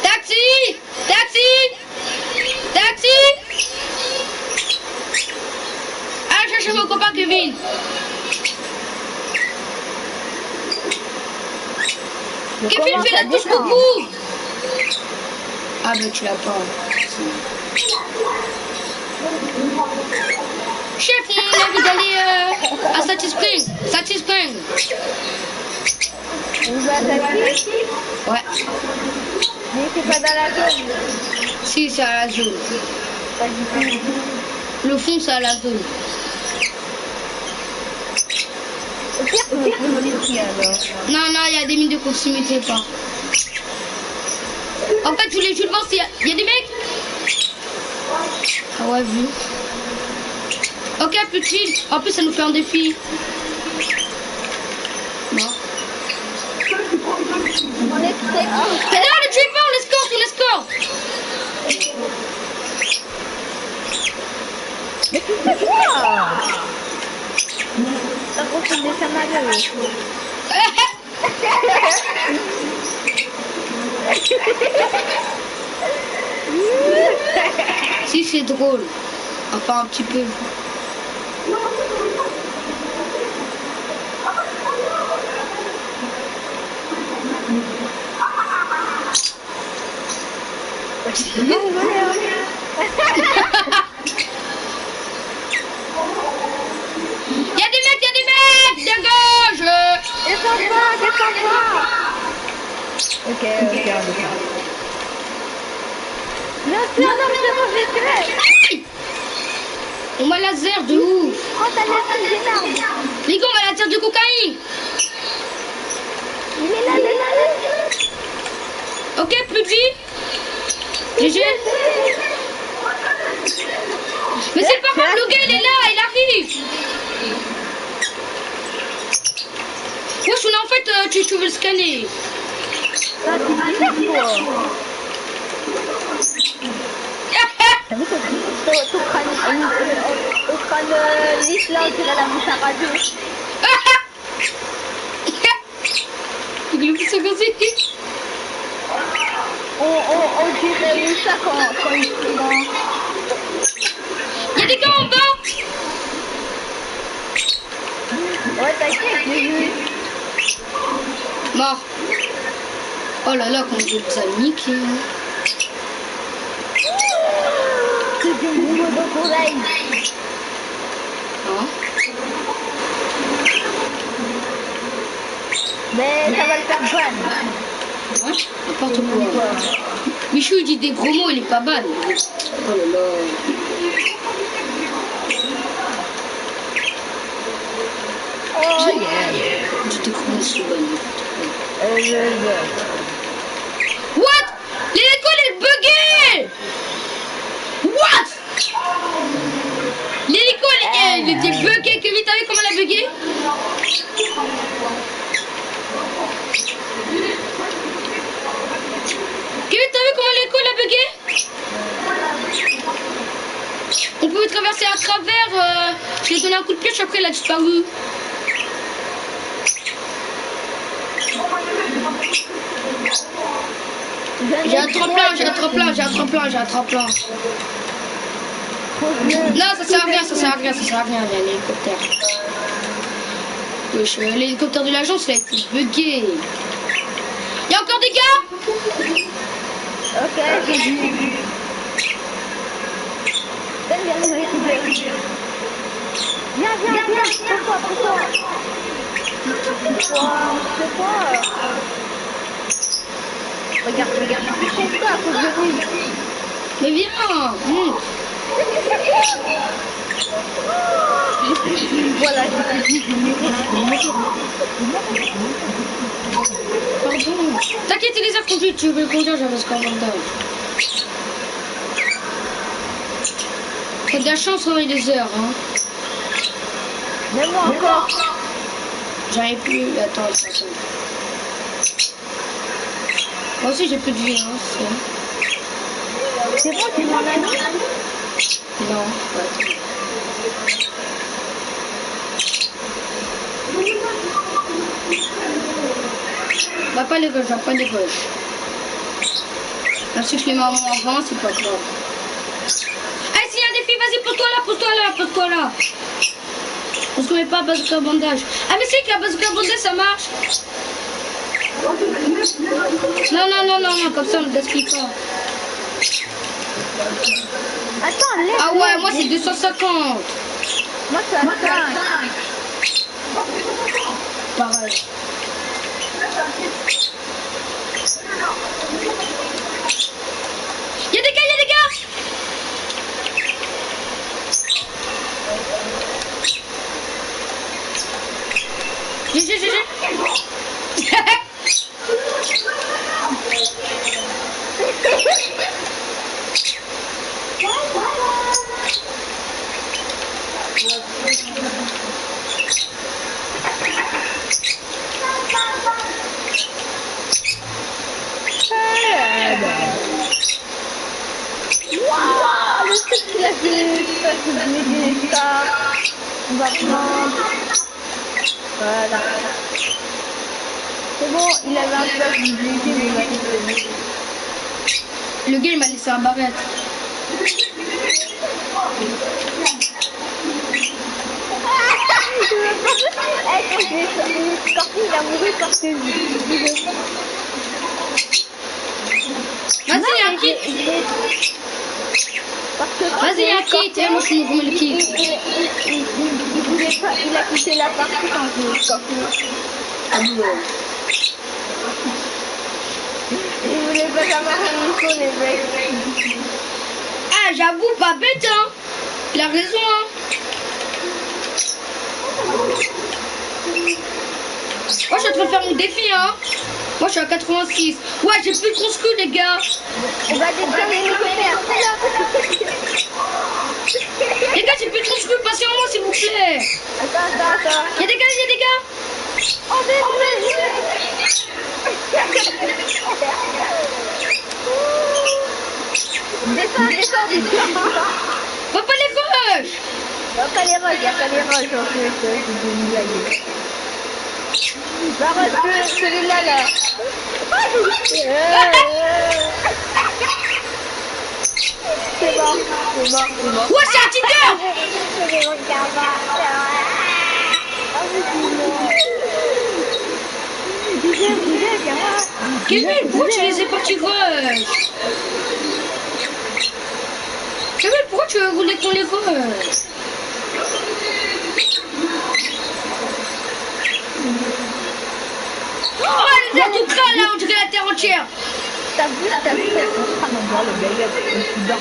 Taxi! Allez chercher mon copain Kevin. Kevin, fais la touche coucou. Ah mais tu l'as pas. Chef, on a envie d'aller à Satisspring. Vous êtes à Salty? Ouais. Mais c'est pas dans la zone. Si, c'est à la zone. Pas du tout. Le fond, c'est à la zone. Au pire, tu me ici alors. Non, il y a des mines de proximité, pas. En fait, je voulais juste voir s'il y a des mecs. Ah ouais, vu. Ok, petit. En plus, ça nous fait un défi. Non. On est très... Ah non, le tuez pas, on l'escorte. Mais tu fais quoi? Ça ressemble des chamallows. Si, c'est drôle. Enfin, un petit peu. On m'a laser de ouf. Oh, t'as laissé des larmes. Les gars, on m'a laser de cocaïne. Il est là, il est là. Ok, plus de vie. GG. Mais c'est pas grave, le gars, il est là, il arrive. Wesh, on a en fait, tu veux le scanner. Ah, c'est bizarre, toi. T'as vu ton crâne lisse là, on dirait la mouche à radio. Il est plus comme ça. On dirait Moussa quand il est dans... Il y a des gars en bas. Ouais, t'inquiète, j'ai vu. Mort. Oh là là, comment je les ai niqués. C'est du boulot dans ton oreille. Hein? Mais ça va le faire ban. Ouais, n'importe quoi. Michou il dit des gros mots, il est pas ban. Oh là là. Oh yeah. Tu t'es cru je suis ban. What? L'école est buggée. What? L'école elle était buggée. Kevin, t'as vu comment elle a bugué? Kevin, t'as vu comment l'école a bugué? On pouvait traverser à travers. Je lui ai donné un coup de pioche, après elle a disparu. J'ai un tremplin, j'ai un tremplin, j'ai un tremplin, j'ai un tremplin. Non, ça sert à rien, ça sert à rien, ça sert à rien, il y a un hélicoptère. Wesh, l'hélicoptère de l'agence, il a été bugué. Il y a encore des gars? Ok, j'ai vu. Viens, pourquoi? C'est quoi? Regarde, c'est ça, faut que je dise. Mais viens. Voilà, Pardon. T'inquiète, les airs conduits, tu veux le conduire, j'avais ce bandage. T'as de la chance, hein, les heures, hein. même moi encore. J'arrive plus. Attends, attends. Moi aussi, j'ai plus de vie, hein. C'est bon, tu m'en as mis? Non, ouais. Va pas les gauches, va pas les gauches. Merci que je les mets en avant, c'est pas grave. Allez, s'il y a des filles, vas-y, pose-toi là, pose-toi là, pose-toi là. On se met pas à bazooka bandage. Ah, mais c'est que la bazooka bandage, ça marche. Non, non, non, non, non, comme ça, on ne gaspille pas. Attends, laisse. Ah ouais, moi, c'est 250. Moi, c'est à 5. Pareil. Il y a des gars, il y a des gars. GG. Waouh, le truc qu'il a fait, ça. On va prendre. Voilà. C'est bon, il avait un peu de blessé, mais il m'a fait. Le gars, il m'a laissé un barrette. Quand j'ai sorti, il a mouru parce que Vas-y, y'a un kit. Vas-y, y'a un kit. Moi, je suis le kit. Il voulait pas, il a quitté la partie quand j'ai sorti. Il voulait pas savoir où il faut, les mecs. Ah, j'avoue, pas bête, hein. Il a raison, hein. Moi, je suis en train de faire mon défi, hein. Moi, je suis à 86. Ouais, j'ai plus de construit, les gars. On va déterminer le faire. Les gars, j'ai plus de construit. Patiemment, s'il vous plaît. Attends. Il y a des gars, il y a des gars. Oh, descends. Va pas les roches. Il n'y a pas les roches, en fait, c'est une blague. La roche, celui-là, là. C'est mort. Ouais, c'est un Tinder. Kevin, pourquoi tu les ai partis rush? Kevin, pourquoi tu voulais qu'on les rush? Oh, les airs tout crâne là, on dirait la terre entière. T'as vu, on sera dans le gars,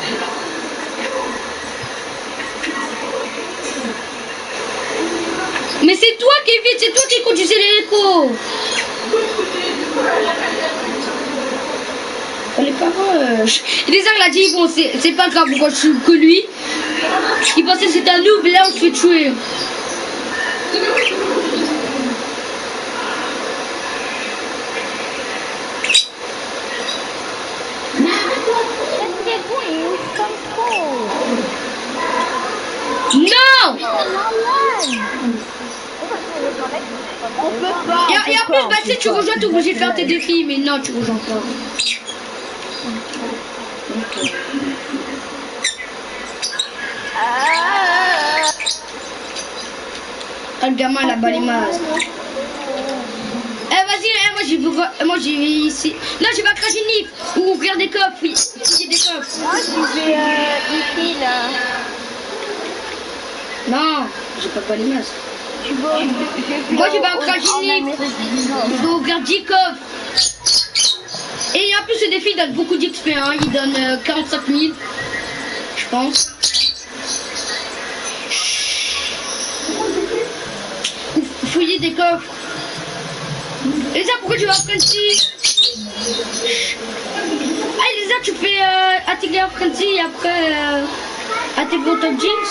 Mais c'est toi, Kevin, c'est toi qui conduisais l'hélico. Fallait pas rush. Et les airs, il a dit, bon, c'est pas grave, pourquoi je suis que lui. Il pensait que c'était un noob, mais là on se fait tuer. Non! On peut pas. Et en plus, bah, si tu rejoins, t'es obligé de faire tes défis, mais non, tu rejoins pas. Ah, le gamin, il a bas les masques. Eh, vas-y, moi j'y vais ici. Non, je vais à cracher une nif ou ouvrir des coffres, oui. Il y a des coffres. Moi, je vais ici, là. Non, j'ai pas les masques. Moi, je vais à cracher une nif. Je dois ouvrir 10 coffres. Et en plus, ce défi il donne beaucoup d'XP, hein. Il donne 45 000, je pense. Fouiller des coffres. Et ça, pourquoi tu vas frenzy? Ah, Elisa, tu fais attirer un frenzy et après attirer ton jeans.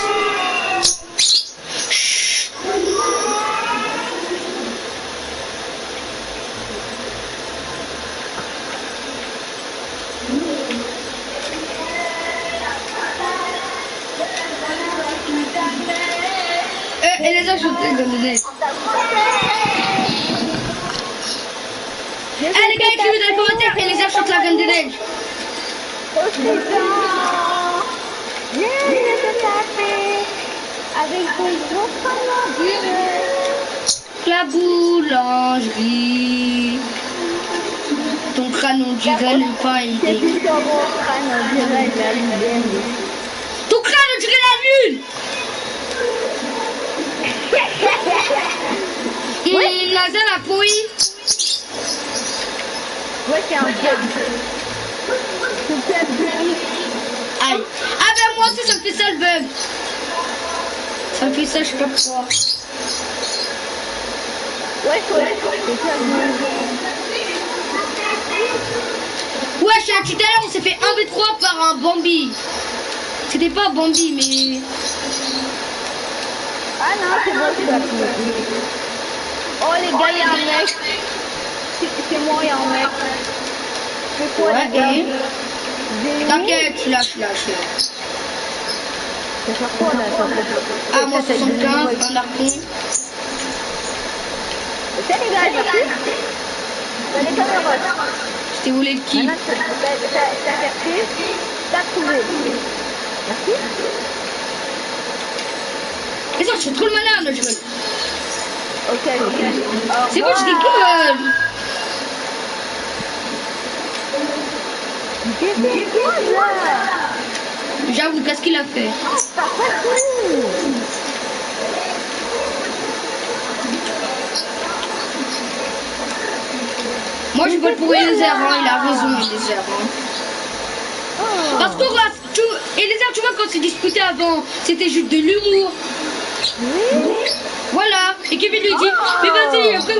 Elisa, je te donne. Eh les gars, écrivez dans les commentaires et les achète la reine des neiges. Avec ton gros La boulangerie. Ton crâne, on dirait le pain il est. Ton crâne, on dirait la lune. La zone a pourri. Ouais, c'est un bug. Aïe. Ah ben moi aussi ça me fait ça le bug. Ça me fait ça, je sais pas pourquoi. Ouais. Ouais, tout à l'heure on s'est fait 1v3 par un Bambi. C'était pas un Bambi mais... Ah non, c'est bon, c'est pas tout. Oh les gars, il y a un mec. C'est moi, il y a un mec. C'est quoi Ouais, les gars? t'inquiète, je suis là. C'est faire quoi là? Ah moi 75, un harpon. Salut les gars, merci. T'as les caméras. Je t'ai volé le kill. T'as perdu. T'as trouvé. Merci. Et ça, je suis trop le malin là, je veux. Ok. C'est bon, je rigole. C'est quoi là? J'avoue, qu'est-ce qu'il a fait? T'as pas tout. Moi, je vote pour Eliezer, hein. Il a raison, Eliezer. Hein. Parce que, Eliezer, tu vois, quand c'est disputé avant, c'était juste de l'humour. Oui. Voilà. Et Kevin lui dit, mais vas-y, après,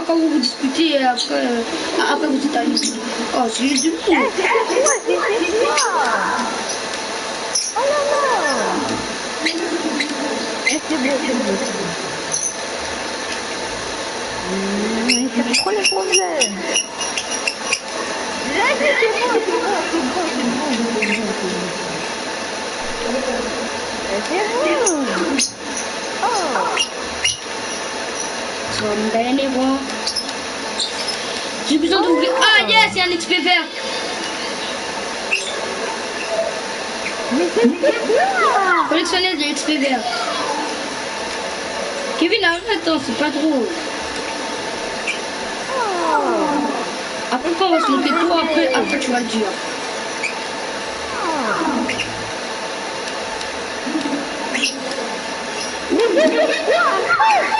quand vous vous disputez, après vous êtes amis. Oh, c'est juste de l'humour. C'est quoi? C'est quoi? Oh non, non. C'est beau, c'est beau. C'est quoi le problème? Là, c'est bon, c'est bon, c'est bon, c'est bon, c'est bon, c'est bon. C'est bon. Oh. Allez voir. J'ai besoin d'ouvrir. Ah yes, c'est un XP vert. Mais c'est quoi? Collectionner des XP vert. Kevin, attends, c'est pas drôle. Après quand on va se moquer de toi, après tu vas le dire. Mais c'est quoi? Arrête.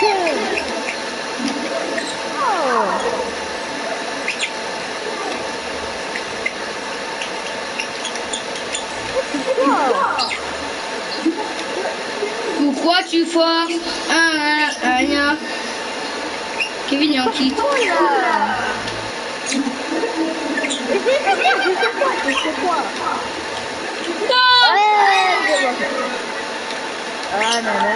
Pourquoi tu forces un Kevin est en kit. Mais c'est quoi? Non. Ouais, ah nana.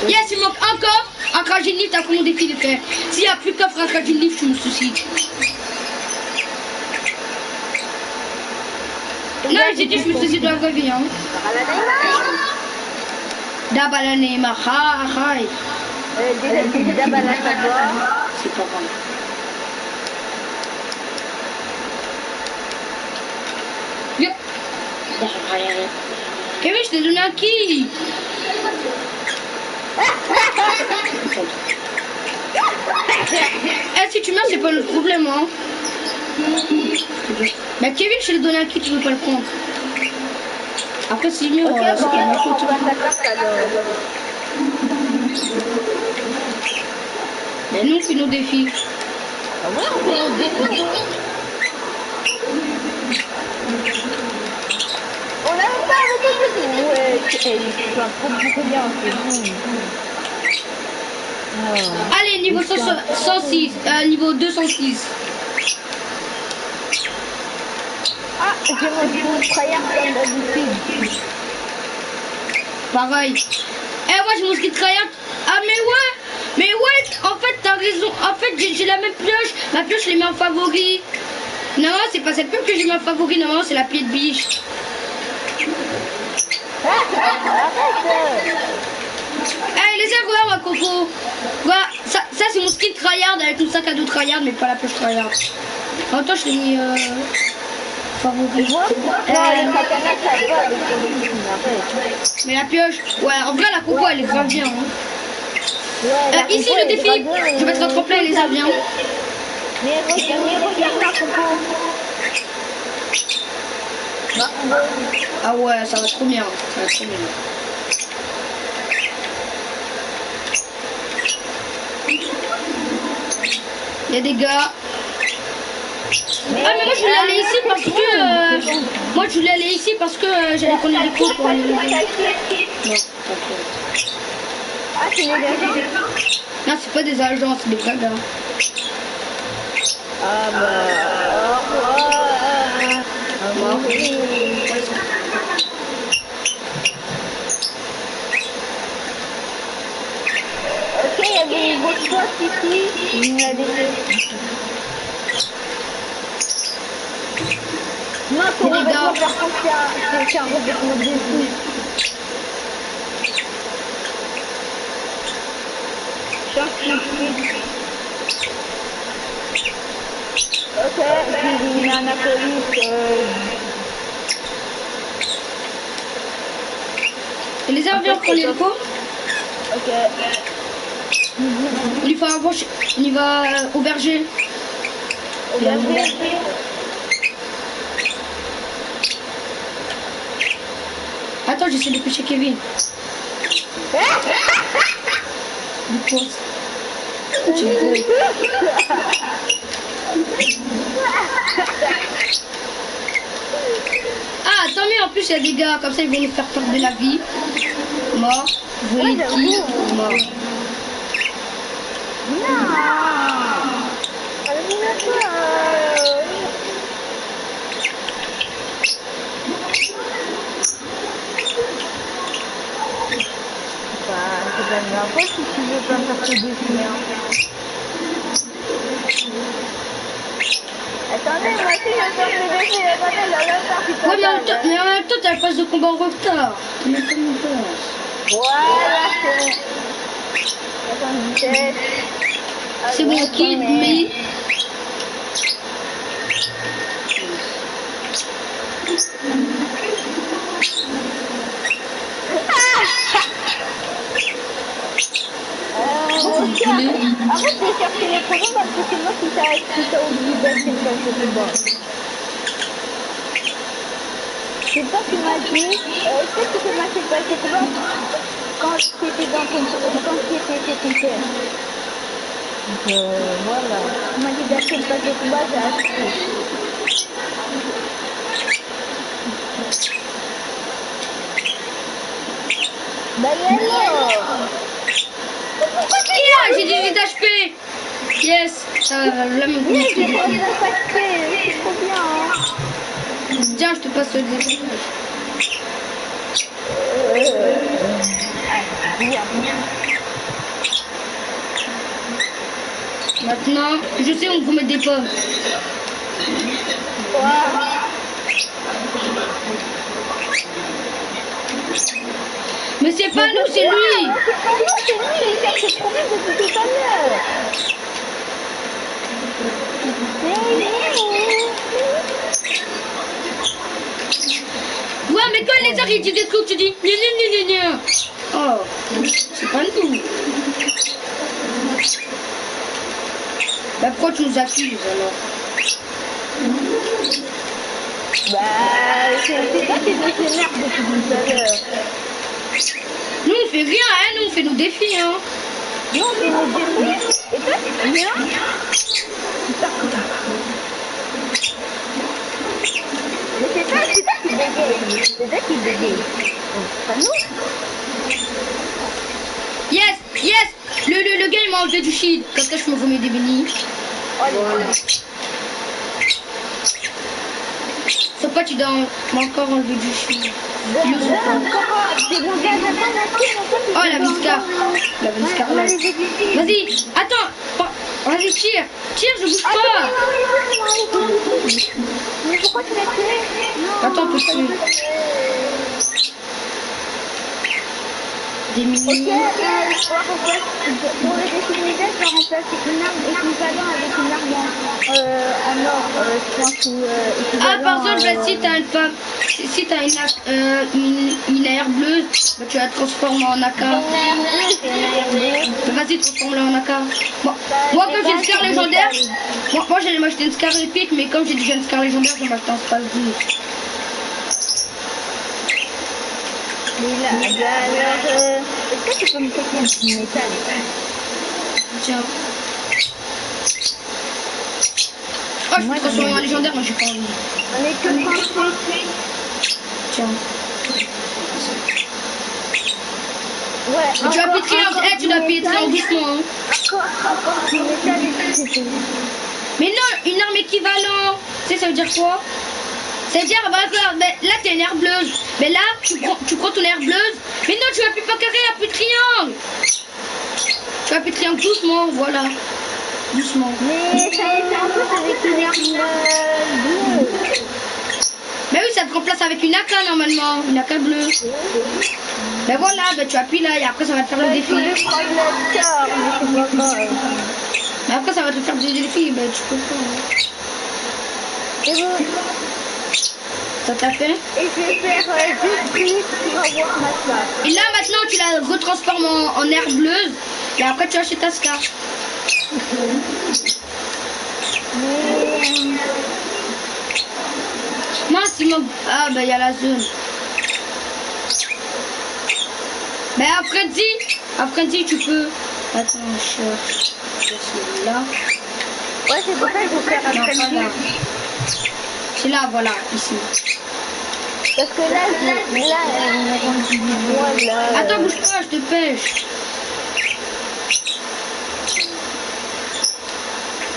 Yes, il manque encore un crajin lift après mon défi les frères. S'il n'y a plus qu'un frère crajin lift, je me soucie. Non, j'ai dit je me soucie de la vraie vie. Hein. Dabala Neymar, hi. Dabala c'est pas grave. Yeah. Kevin, je t'ai donné un qui? Si tu meurs, c'est pas notre problème, hein. Bah Kevin, je t'ai donné un qui, tu veux pas le prendre. Après, c'est mieux, c'est pas ma faute. Mais nous, on fait nos défis. Ah ouais, on fait nos défis. On a même pas arrêté de dire. Ouais, c'est un trop bien, c'est bon. Oh. Allez, niveau 106, niveau 206. Ah, j'ai mon tryhard comme d'habitude. Pareil. Ouais, j'ai mon ski tryhard. Ah, mais ouais, en fait, t'as raison. En fait, j'ai la même pioche. Ma pioche, je l'ai mis en favori. Non, c'est pas cette pioche que j'ai mis en favori. Non, c'est la pied de biche. Allez, les regarde, ma coco. Voilà, ça c'est mon ski tryhard avec mon sac à dos tryhard, mais pas la pioche tryhard. En toi, je l'ai mis favori. Mais la pioche, ouais, en vrai, la coco, elle est grave bien. Hein. Ici, le défi, je vais mettre un tremplin et les avions. Mais regarde la coco. Ah ouais, ça va trop bien. Ça va trop bien. Il y a des gars. Ah mais moi je voulais aller ici parce que moi je voulais aller ici parce que j'allais prendre les coups pour aller. Non, ah c'est des agents. Non, c'est pas des agents, c'est des vrais gars. Ah bah au revoir. Ok, il y avait une grosse poste ici. Il me l'a laissé. Non, ton revêtement, par contre, c'est un revêtement de défi. Ok, j'ai éliminé un acolyte. Et les avions pour les locaux. Ok. On y va avant, on y va au berger. Au berger. Attends, j'essaie de pêcher Kevin. Du coup. Tu rigoles. Ah, tant mieux, en plus, il y a des gars, comme ça, ils vont nous faire perdre de la vie. Mort. Voler Ouais, qui j'avoue. mort. Non. C'est pas grave si tu veux pas me faire tes défis, hein. Attendez, moi aussi je vais faire mes défis, attendez, là, putain. Ouais, mais en même temps, t'as la phase de combat en retard. T'as même pas une phase. Voilà, c'est bon. Attends, vitesse. C'est bon, kid, mais... En fait, j'ai cherché les pronoms parce que c'est moi qui t'a oublié d'acheter une page de combat. C'est toi qui m'as dit, est-ce que tu peux m'acheter une page de combat quand tu étais dans ton père. Donc voilà. Tu m'as dit d'acheter une page de combat, j'ai acheté. Bah alors Yeah, j'ai 18 HP. Yes. Là, mon oui, coup, j'ai pas bien passé, c'est trop bien. Hein. tiens, je te passe le début. Maintenant, je sais où vous mettre des pommes. Mais c'est pas nous, c'est lui. C'est lui, il cherche ses problèmes depuis tout à l'heure. Ouais, mais quand il les arrive, tu découvres, tu dis gna. Oh, c'est pas nous. Bah pourquoi tu nous accuses alors? Bah, c'est toi qui me s'énerve depuis tout à l'heure. Nous on fait rien, hein, nous on fait nos défis, hein. Non, mais nos défis. Et toi, c'est rien. Mais c'est toi qui bégaye. C'est toi qui bégaye. Pas nous. Yes. Le gars il m'a enlevé du shield. Comme ça je me remets des bénis. Voilà. Sauf pas tu dois encore enlever du shield. Oh la Viscar. La Viscar là. Vas-y, attends. Vas-y, tire, je bouge pas. Mais pourquoi tu l'as tué? Attends, on peut tuer. Des minutes. Ok, pour le défi de misère, je vais remplacer une arme équivalente avec une arme en or, je pense. Ah, par exemple, bah, si t'as une air bleue, bah, tu la transformes en AK. Bah, vas-y, transforme-la en AK. Bon, moi, comme j'ai une scar légendaire, moi j'allais m'acheter une scar épique, mais comme j'ai déjà une scar légendaire, je vais m'acheter un space 12. Mais là, alors, est-ce que tu peux me péter un petit métal? Tiens. Oh, je peux transformer en légendaire, moi j'ai pas envie. On est que 38. Tiens. Ouais, Mais tu vas appuyer triangle, tu dois appuyer triangle doucement. Hein. Encore du métal et c'est tout. Mais non, une arme équivalente. Tu sais, ça veut dire quoi? Ça veut dire, bah, là t'es une herbleuse. Mais là, tu prends ton herbleuse. Mais non, tu vas plus pas carré, appuie triangle. Tu vas appuyer triangle doucement, voilà. Doucement. Mais ça un peu avec une arme bleue. Mais oui, ça te remplace avec une AK normalement. Une AK bleue. Ben voilà, ben tu appuies là et après ça va te faire le défi. Je vais prendre la carte, mais c'est pas grave. Mais après ça va te faire des défis, ben tu peux pas. Hein. Et bon. Ça t'a fait? Et je vais faire 2 trucs pour avoir ma scar. Et là maintenant tu la retransformes en herbleuse et après tu achètes ta scar. Mince, il manque. Ah ben il y a la zone. Ben après dis tu peux. Attends, je cherche. là. Ouais, c'est pour ça que je vais faire un Non, pas selfie. là. C'est là, voilà, ici. Parce que là, il me rend du bois, là. Attends, bouge pas, je te pêche.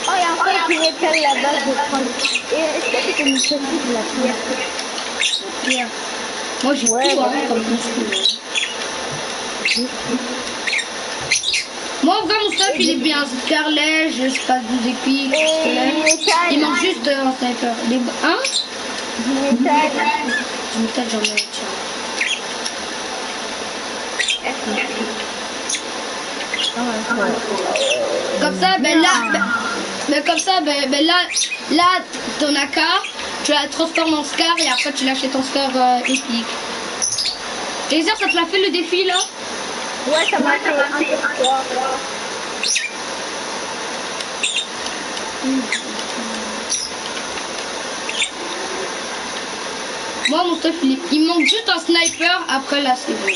Oh, il y a un peu de métal là-bas, je vais prendre. Et est-ce que tu peux me chercher de la pierre? Pierre. Moi, j'ai Ouais, tout, ouais. hein, comme construit. Moi, vraiment, mon stuff, il est bien. Scarlet, je passe 12 épiques, pistolet. Il manque juste un sniper. Les... Hein? Du métal. Du métal, j'en ai, tiens. Comme ça, ben là, comme ça, ben là, ton AK, tu la transformes en Scar et après tu l'achètes en Scar épique. Laser, ça te l'a fait le défi là? Ouais, ça m'a fait un peu froid. Moi, mon stuff, il manque juste un sniper. Après là, c'est bon.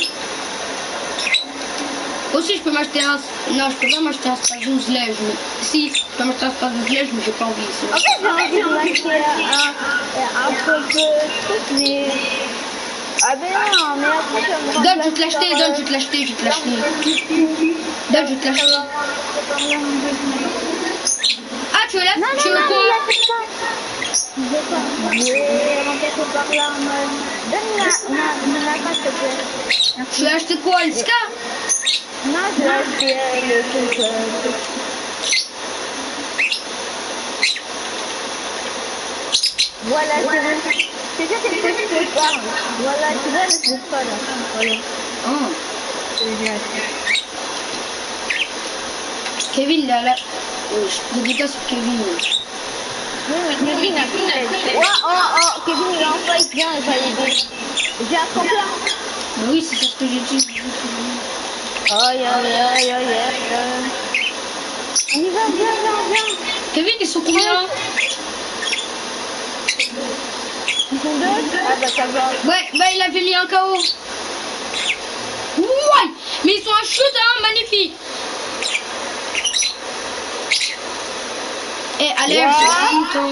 Aussi, je peux m'acheter un... Non, je peux pas m'acheter un stage 12 lège. Mais... Si, je peux m'acheter un stage 12 lège, mais j'ai pas envie. En fait, j'ai envie de m'acheter un peu truc, mais... Ah ben non, mais après, ça me rend... Donne, je vais te l'acheter, donne, je vais te l'acheter, je vais te l'acheter. Donne, je vais te l'acheter. Ah, tu veux la... Non, tu veux quoi? Je veux pas. Je vais remplacer par l'arme. Donne-la, pas, s'il te plaît. Tu veux acheter quoi? Une Scar? Non, je vais acheter le truc. Voilà, c'est ça, c'est ce que je te parle. Voilà, tu vois, je sais pas là. Voilà. Oh. J'ai acheté. Kevin, il est à la... Je dédicace sur Kevin. Oui, mais Kevin a fait. Oh, Kevin, il est en fight, viens, il va l'aider. J'ai un tremplin. Mais oui, c'est ce que j'ai dit. Aïe. On y va, viens. Kevin, ils sont combien? Ils sont deux? Ah bah ça va. Ouais, bah il avait mis un KO. Ouais, mais ils sont un shoot, hein, magnifique. Eh, alerte, Wow. shoot, hein.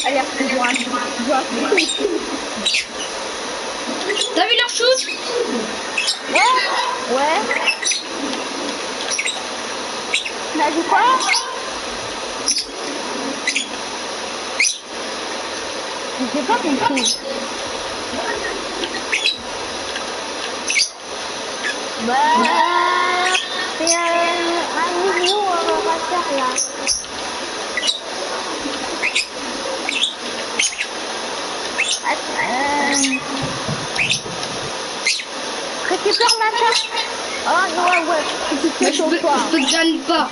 Alerte, je vois un T'as vu leur shoot? Ouais. T'as dit quoi? J'ai pas compris. Bah, c'est un niveau, on va faire là. Récupère ma carte. Oh non, ouais. Mais je peux te gagne pas.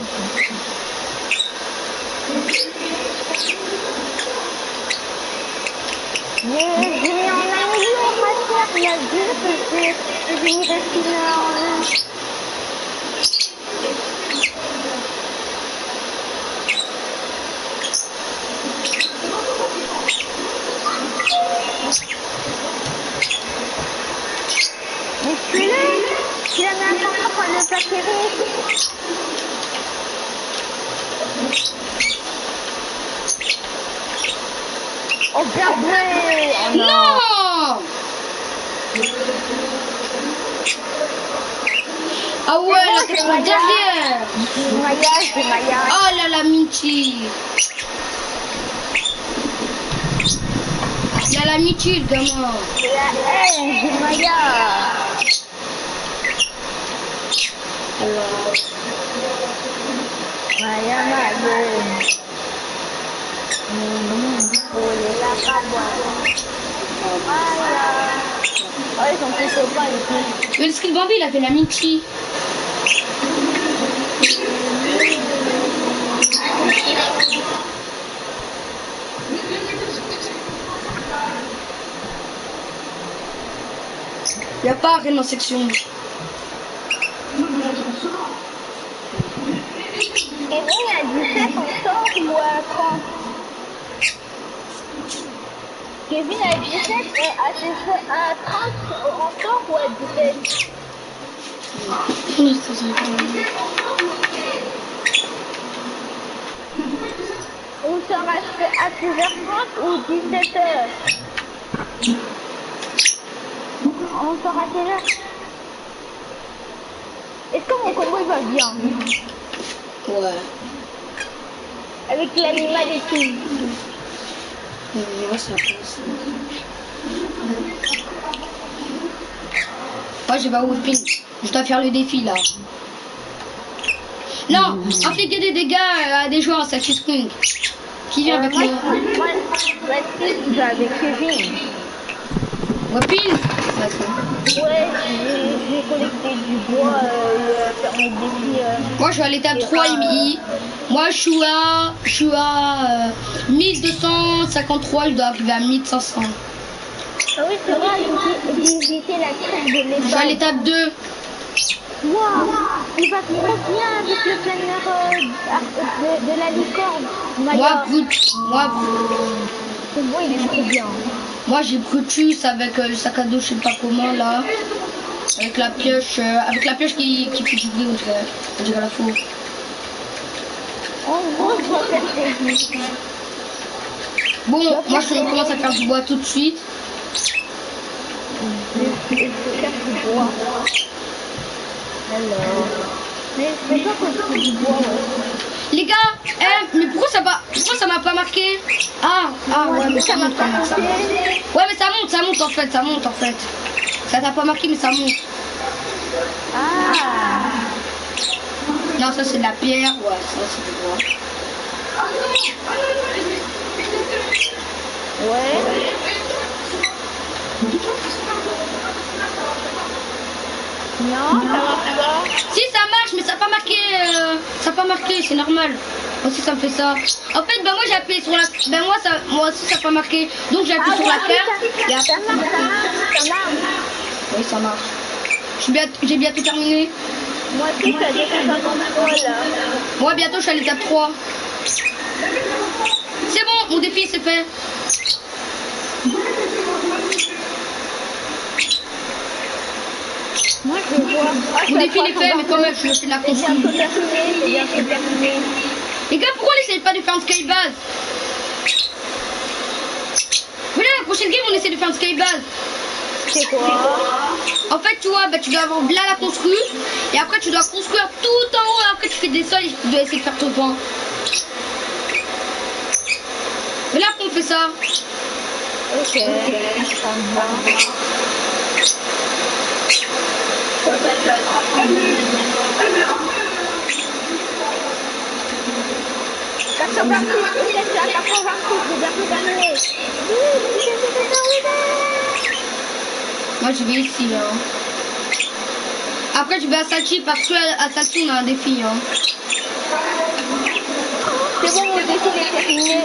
J'ai mis en améliore ma carte. Il y a deux que j'ai mis respirer en un. Mais celui-là, il a mis un contrat pour le paquet. Oh, bien joué! Oh, Non! Ah ouais, la tête par derrière. C'est maillage. Oh là là, Michi. Il y a la Michi, le gamin. C'est la haine du maillage. Alors... Maillage. Oh, il est là, pas moi. Voilà. Oh, ils sont tous copains ici. Mais le skill Bambi, il a fait la Michi. Il n'y a pas rien en section. Kevin a 17 encore ou à 30? Kevin a 17 et à 30 encore ou à 17? sort à 16h30 ou 17h? On sort à quelle heure? Est-ce que mon combo il va bien? Ouais. Avec l'animal et tout. Ouais, ça passe. Moi, j'ai pas whipping. Je dois faire le défi là. Non, infliger des dégâts à des joueurs à Satchis Spring. Qui vient avec moi? Moi, il va avec Kevin. Whipping? Ouais, j'ai collecté du bois, faire mes défis. Moi, je suis à l'étape 3 MI. Moi, je suis à 1253. Je dois arriver à 1500. Ah oui, c'est vrai, j'ai visité la crème de Je suis à l'époque. l'étape 2. Waouh, il va trop bien avec le planeur de la licorne. Moi, brut. C'est bon, il est trop bien. Moi, j'ai Brutus avec le sac à dos, je sais pas comment là. Avec la pioche qui fait du bruit, on dirait la faux. En gros, je dois faire des vies. Bon, moi, je commence à faire du bois tout de suite. Je vais faire du bois. Alors. Mais je sais pas quand du bois, ouais. Les gars, mais pourquoi ça m'a pas marqué? Ah, ouais, mais ça monte quand même, ça monte. Ouais, mais ça monte en fait. Ça t'a pas marqué, mais ça monte. Ah. Non, ça c'est de la pierre, ouais, ça c'est du bois. Ouais. Non, ça marche pas. Si, ça marche, mais ça n'a pas marqué, c'est normal. Moi aussi ça me fait ça. En fait, moi j'ai appuyé sur la... moi aussi ça n'a pas marqué. Donc j'ai appuyé sur la carte. Et après, Ça marche. oui, ça marche. J'ai bientôt terminé. Moi aussi, je suis à 253 là. Moi bientôt je suis à l'étape 3. C'est bon, mon défi c'est fait. Moi, je vois. Mon défi il est fait, mais quand même je fais de la C'est construction. bientôt terminé. Les gars, pourquoi on n'essaye pas de faire un skybase? Voilà, la prochaine game on essaie de faire un skybase. C'est quoi? En fait, tu vois, tu dois avoir là la construire. Et après, tu dois construire tout en haut. Et après, tu fais des sols et tu dois essayer de faire ton point. Mais là, on fait ça. Ok, ça me va. Moi, je vais ici. Hein. Après, je vais à Sachi parce que à Sachi, on a un défi. Hein. C'est bon, mon défi est terminé.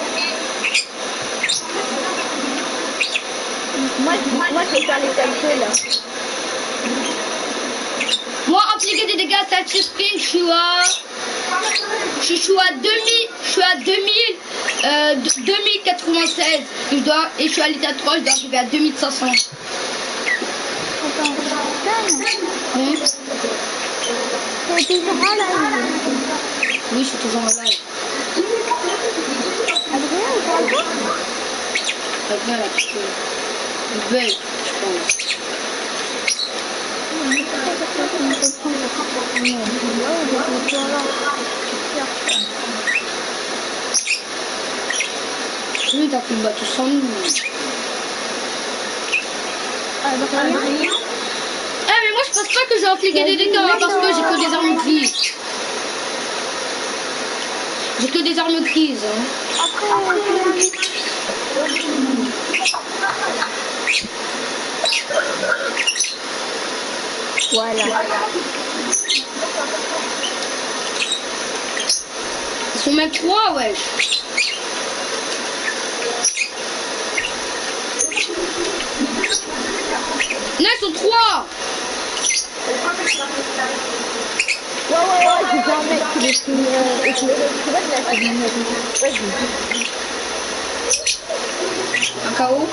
Moi, je vais faire les calculs là. Moi, appliquer des dégâts à Sachi Spring, je suis à 2096. Et je suis à l'état 3, je dois arriver à 2500. Attends, c'est toujours en live. Oui, je suis toujours en live. Adrien, il parle pas? Adrien, la petite. Il veut, je pense. Oui, t'as fait le bateau sans nous. Mais moi je pense pas que je vais infliger des dégâts hein, parce que j'ai que des armes grises. J'ai que des armes grises. Hein. Voilà. Ils sont même 3, wesh. Non, ils sont 3. Ouais, je vais en mettre qui est éclairé. Tu vois de la fille. Vas-y. Un KO.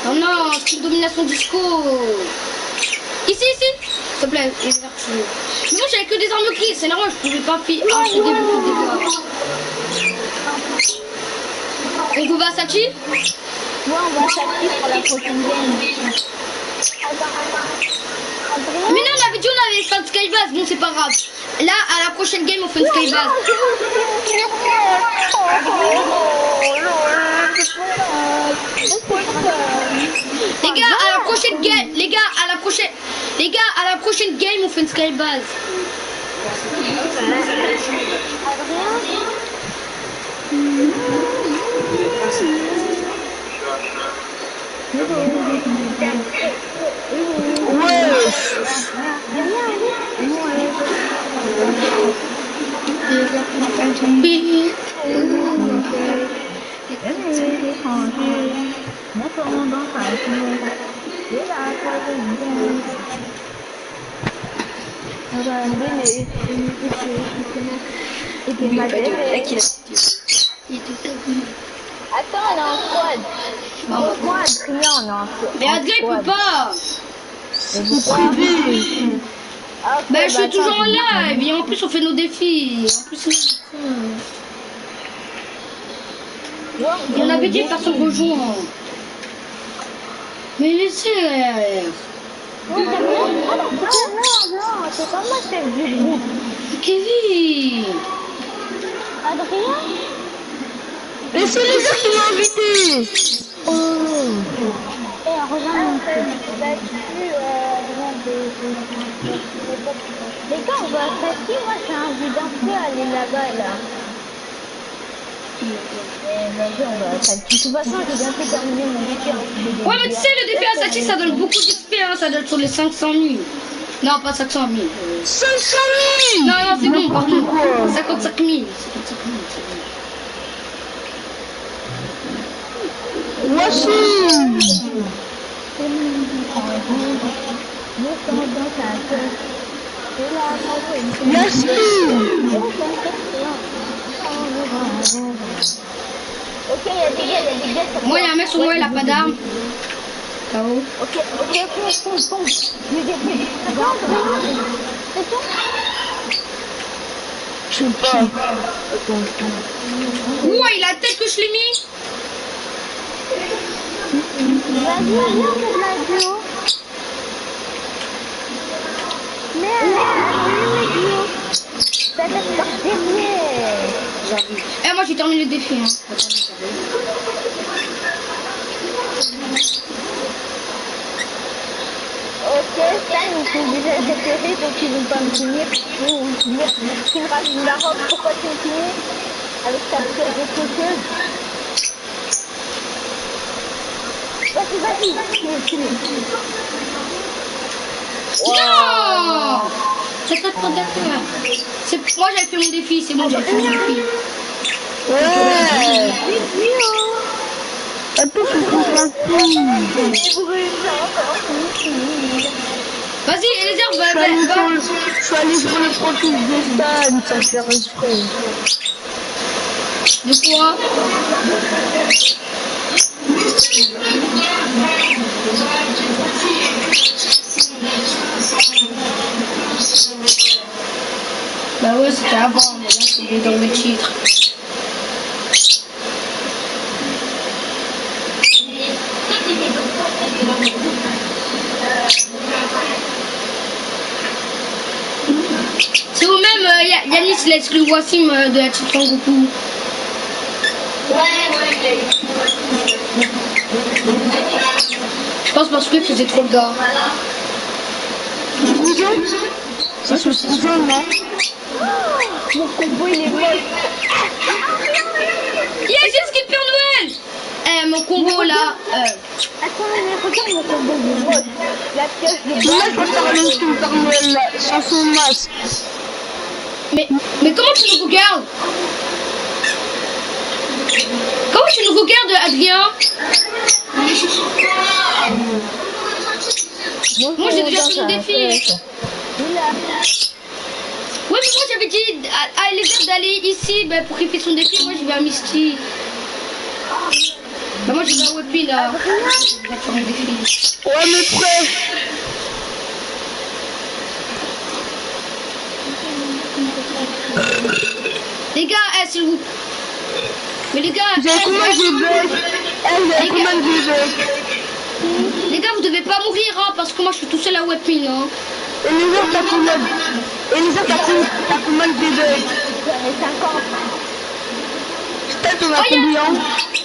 Oh non, c'est une domination disco. Ici. S'il te plaît, Eliezer, tu veux. Mais moi, j'avais que des armes clés, c'est normal, je pouvais pas faire acheter beaucoup de dégâts. On peut Versace? Ouais, on va s'activer pour la prochaine game. Mais non, on avait dit on avait fait une skybase, bon c'est pas grave. Là, à la prochaine game, on fait une skybase. Les gars, à la prochaine game, les gars, à la prochaine game, on fait une skybase. Attends, on est en squad. Moi, Adrien, on est en squad. Mais Adrien, il peut pas. Ah, Bah, je suis attends, toujours en live. Et en plus, on fait nos défis. En plus, il y en avait dit personne rejoint. Mais laissez. Non, c'est pas moi chef du groupe. Kevin. Adrien? Mais c'est les gens qui m'ont invité. Rejoins les gars, on va attaquer. Moi, j'ai envie d'un peu aller là-bas, là. Vas-y, on va attaquer. De toute façon, j'ai bientôt terminé mon défi. Ouais, mais tu sais, le défi Assassin, ça donne beaucoup d'XP, hein. Ça donne sur les 500 000. Non, pas 500 000. 500 000. Non, c'est bon, pardon. 55 000. 55 000, Voici. Merci. Ok, il y a des gars, moi, il y a un mec sur moi, il a pas d'arme. KO. Ok, pompe. Je sais pas. Ouah, il a la tête que je l'ai mis. Vas-y, viens, on fait de la duo. Ça va être derrière. Eh, moi, j'ai terminé le défi. Hein. Ok, Stan, ils sont déjà déterrés, donc ils vont pas me finir. Tu me rajoutes la robe, pourquoi tu me finis avec ta pièce de coqueuse? Vas-y, Non. C'est pas trop d'accord. Moi, j'avais fait mon défi, c'est bon, j'avais fait mon défi. Ouais. Attends, je suis Vas-y, Eliezer, Je suis allé sur le profil de Stan, ça fait exprès. De quoi? Bah ouais, c'était avant, mais là, c'est dans le titre. C'est vous même, Yanis, il a exclu Wassim de la team Sangoku. Je pense parce qu'il faisait trop de gars. Ça se sent non? mon combo, il est moche. Yeah, j'ai ce qu'il Père Noël. Eh, mon combo là. Attends, mais regarde mon combo, il est moche. La pioche de Moi, je préfère le Super Noël là, sans son masque. Mais comment tu nous regardes? Comment tu nous regardes, Adrien? Moi, j'ai déjà fait mon défi. Ouais, mais moi j'avais dit à Eliezer d'aller ici pour qu'il fasse son défi. Moi, je vais à Misty. Bah, moi, je vais à Wepi là. Je vais faire mon défi. Ouais, mais frère. Les gars, s'il vous... Mais les gars, J'ai combien de bugs? J'ai combien de bugs? les gars, vous devez pas mourir, hein, parce que moi je suis tout seul à Webpin, hein. Et les autres, t'as combien? Et les autres, t'as combien de bugs? J'en ai 50. Putain, t'en as combien?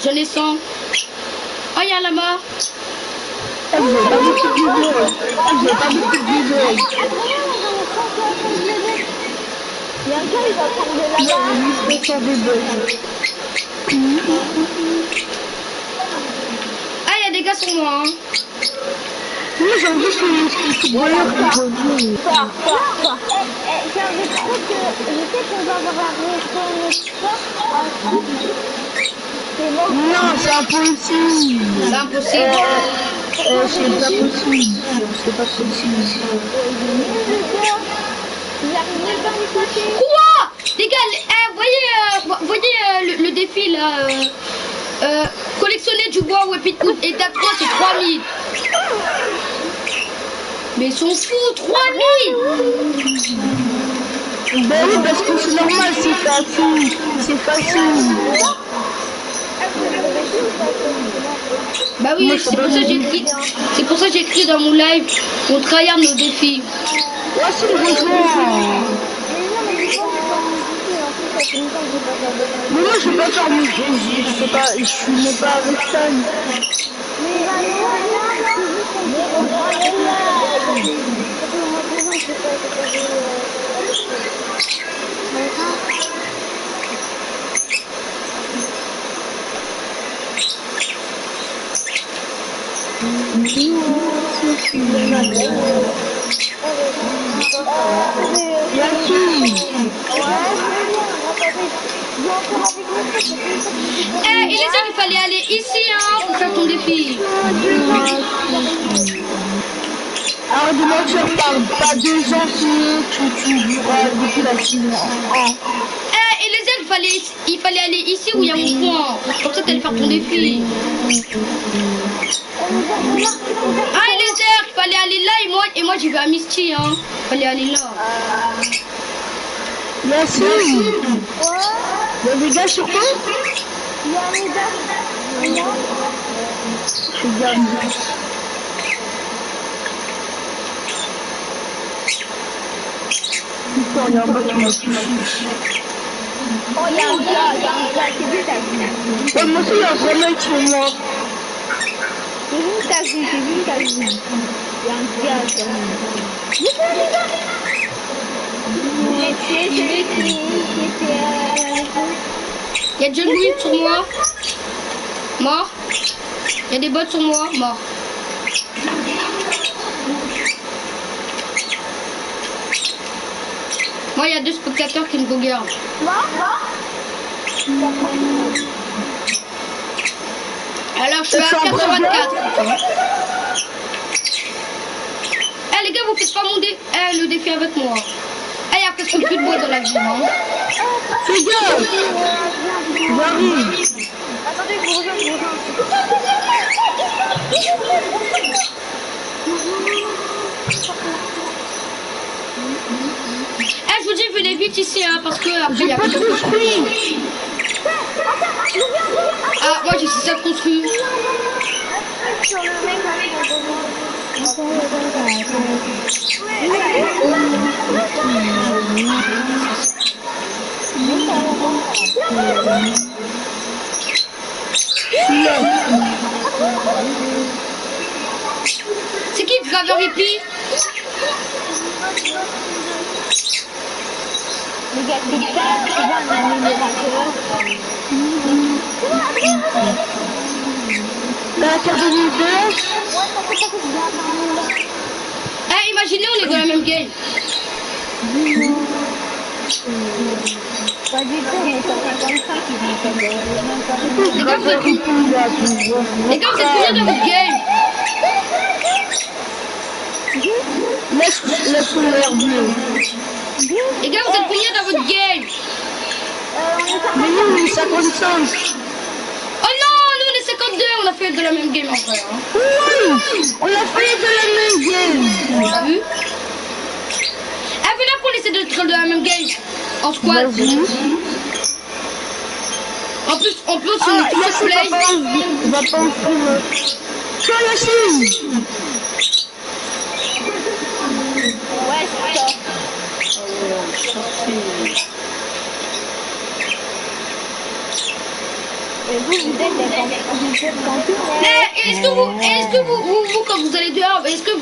J'en ai 100. Oh, il y a là-bas. Vous avez pas beaucoup de bugs. Vous avez pas beaucoup de bugs. Il y a un gars, il va tomber là-bas. Je sors des bugs. Ah, il y a des gars sur moi, hein. Moi, j'ai envie que les footballeurs qui reviennent. J'avais trop que... Je sais qu'on va avoir un reconnaissance à tout. C'est bon. Non, c'est impossible. C'est impossible. C'est pas possible. C'est pas possible. J'arrive même pas à me toucher. Quoi? Les gars, voyez le défi, là. Collectionner du bois Webpin étape 3, c'est 3000. Mais ils sont fous, 3000. Ben oui, parce que c'est normal, c'est facile. C'est facile. Bah oui, c'est pour ça que j'ai écrit dans mon live, on tryhard nos défis. Là, c'est le rejoint. Mais moi, je vais pas faire mes jeux. Je sais pas, je suis même pas avec ça. Eh, et les gars, il fallait aller ici, hein, pour faire ton défi. Alors, de mentir, pas 2 ans, sinon tu joueras depuis la Chine. Eh, et les gars, il fallait aller ici où il y a mon point. Comme ça, t'allais faire ton défi. Ah, et les gars, il fallait aller là, et moi j'y vais à Misty, hein. Il fallait aller là. Merci. Il y a des gars sur toi? Il y a un gars. Je gagne. Putain, il y a un mec qui m'a touché. Oh, il y a un gars, c'est lui, t'as vu. Ouais, moi aussi, il y a un vrai mec sur moi. C'est lui, t'as vu. Il y a un gars sur moi. C'est celui qui était... Il y a John Wick sur moi. Mort. Il y a des bots sur moi. Mort. Moi, il y a 2 spectateurs qui me regardent. Alors, je suis à 84. Eh, les gars, vous faites pas le défi avec moi. Eh, il y a presque plus de bois dans la vie, hein. Fais gaffe. J'arrive. Attendez, je vous rejoins. Eh, je vous dis, venez vite ici, hein, parce que après, il y a Pas plus de... construit. Ah, moi, j'ai 6 construit. C'est qui Graveur hippie? Les gars, c'est ça, tu vois, un ami miraculeux. La carte de l'univers. Eh, imaginez, on est dans la même game. Pas du tout, mais c'est 55, ils vont pas de... Les gars, vous êtes combien dans votre game? Laisse l'air bleu. Les gars, vous êtes combien dans votre game? Mais nous, on est 55. Oh non, nous on est 52, on a fait de la même game en vrai. Hein. Oui, on a fait de la même game. T'as vu? Eh, venez qu'on essaie de la même game. En squad. Vas-y. En plus, on est tous au soleil. Va pas au stream. Tiens, Yacine. Ouais, c'est ça. Et vous êtes des campings. Est-ce que vous, quand vous allez dehors, est-ce que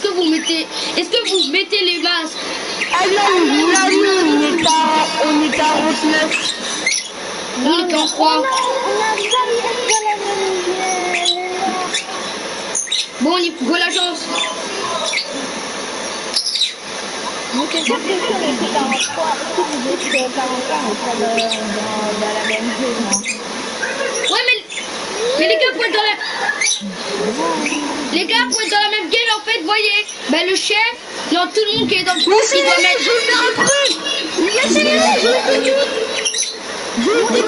vous mettez les masques? Ah non, là, on est 49. On est qu'en 3. On a jamais été dans la même Bon, on y go l'agence. mais c'est sûr que si on était 43, si vous étiez 43, on serait dans la même zone. Ouais, mais les gars, pour être dans la même game, en fait, voyez, ben le chef, non, tout le monde qui est dans le groupe, il doit mettre. Je vais faire un truc. Yacine, je vais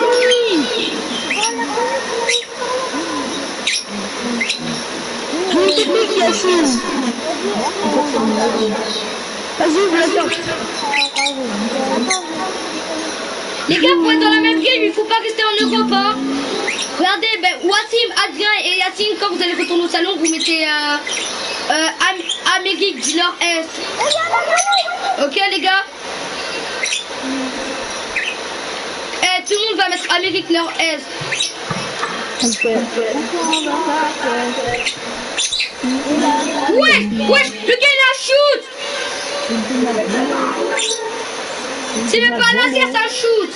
technique, Yacine. Vas-y, je la sors. Les gars, pour être dans la même game, il faut pas rester en Europe, hein. Regardez, ben, Wassim, Adrien et Yacine, quand vous allez retourner au salon, vous mettez Amérique du Nord-Est. Ok, les gars? Tout le monde va mettre Amérique Nord-Est. Ouais, le gars il a un shoot. C'est même pas un laser, c'est un shoot.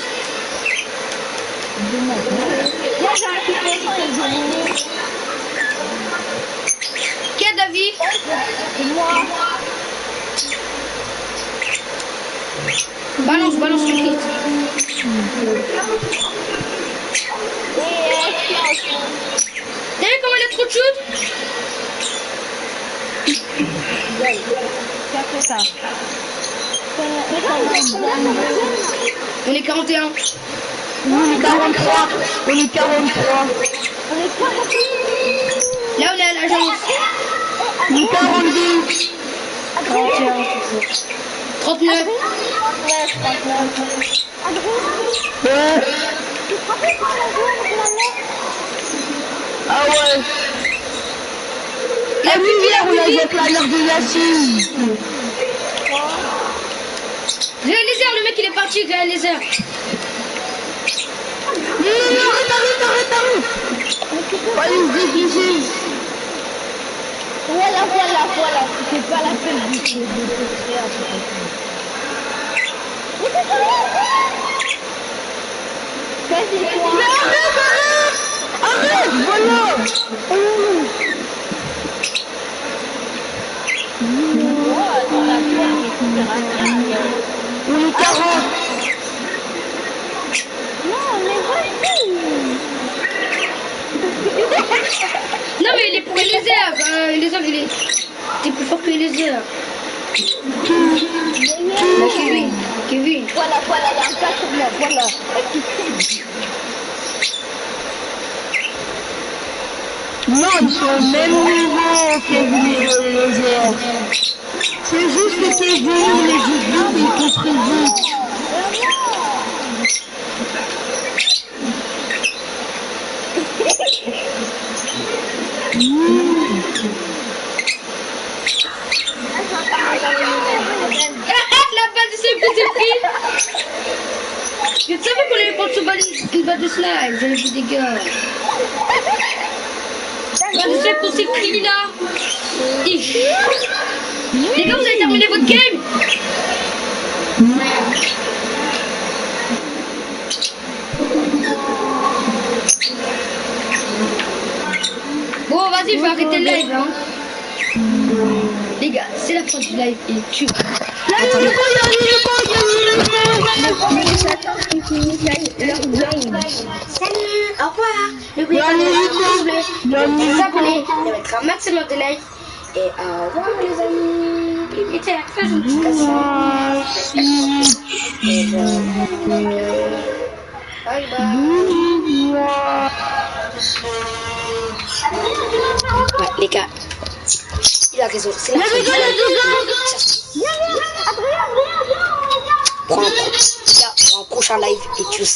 Moi j'ai un petit peu Quel David? moi. Balance le kit. T'as vu comment il a trop de shoot? Ça. On est 41. On est 43. On est 43. Là on est à l'agence. On est 42. 41. 39. Ouais. Ah ouais. La oui, lumière, on a le planeur de Yacine. Réalisateur, le mec il est parti, réalisateur. Non, arrête. On va aller se déguiser. Voilà. C'est pas la peine de faire. Vas-y, toi. Arrête, voilà. On est 40. Non, mais vas-y. Non mais il est pour Eliezer. Eliezer il est. T'es plus fort que Eliezer. Kevin. Voilà, il y a un cas sur moi, voilà. Non, ils sont au même niveau, Kevin et Eliezer. C'est juste que Kevin, les autres, ils construisent vite. La balle de ce petit prix. Je savais qu'on allait prendre une balle de slide. J'avais vu des gars. Balle de slide pour ces prix là. Les gars, vous avez terminé votre game. Bon, vas-y, je vais arrêter le live. Hein. Les gars, c'est la fin du live et tu. Salut, au revoir. N'oubliez pas de vous abonner, de mettre un maximum de likes. Et au revoir les amis. Et mettez la cloche de notification. Bye bye. Ouais, les gars. Il a raison, c'est la fin du live. Pour un prochain live et tchuss.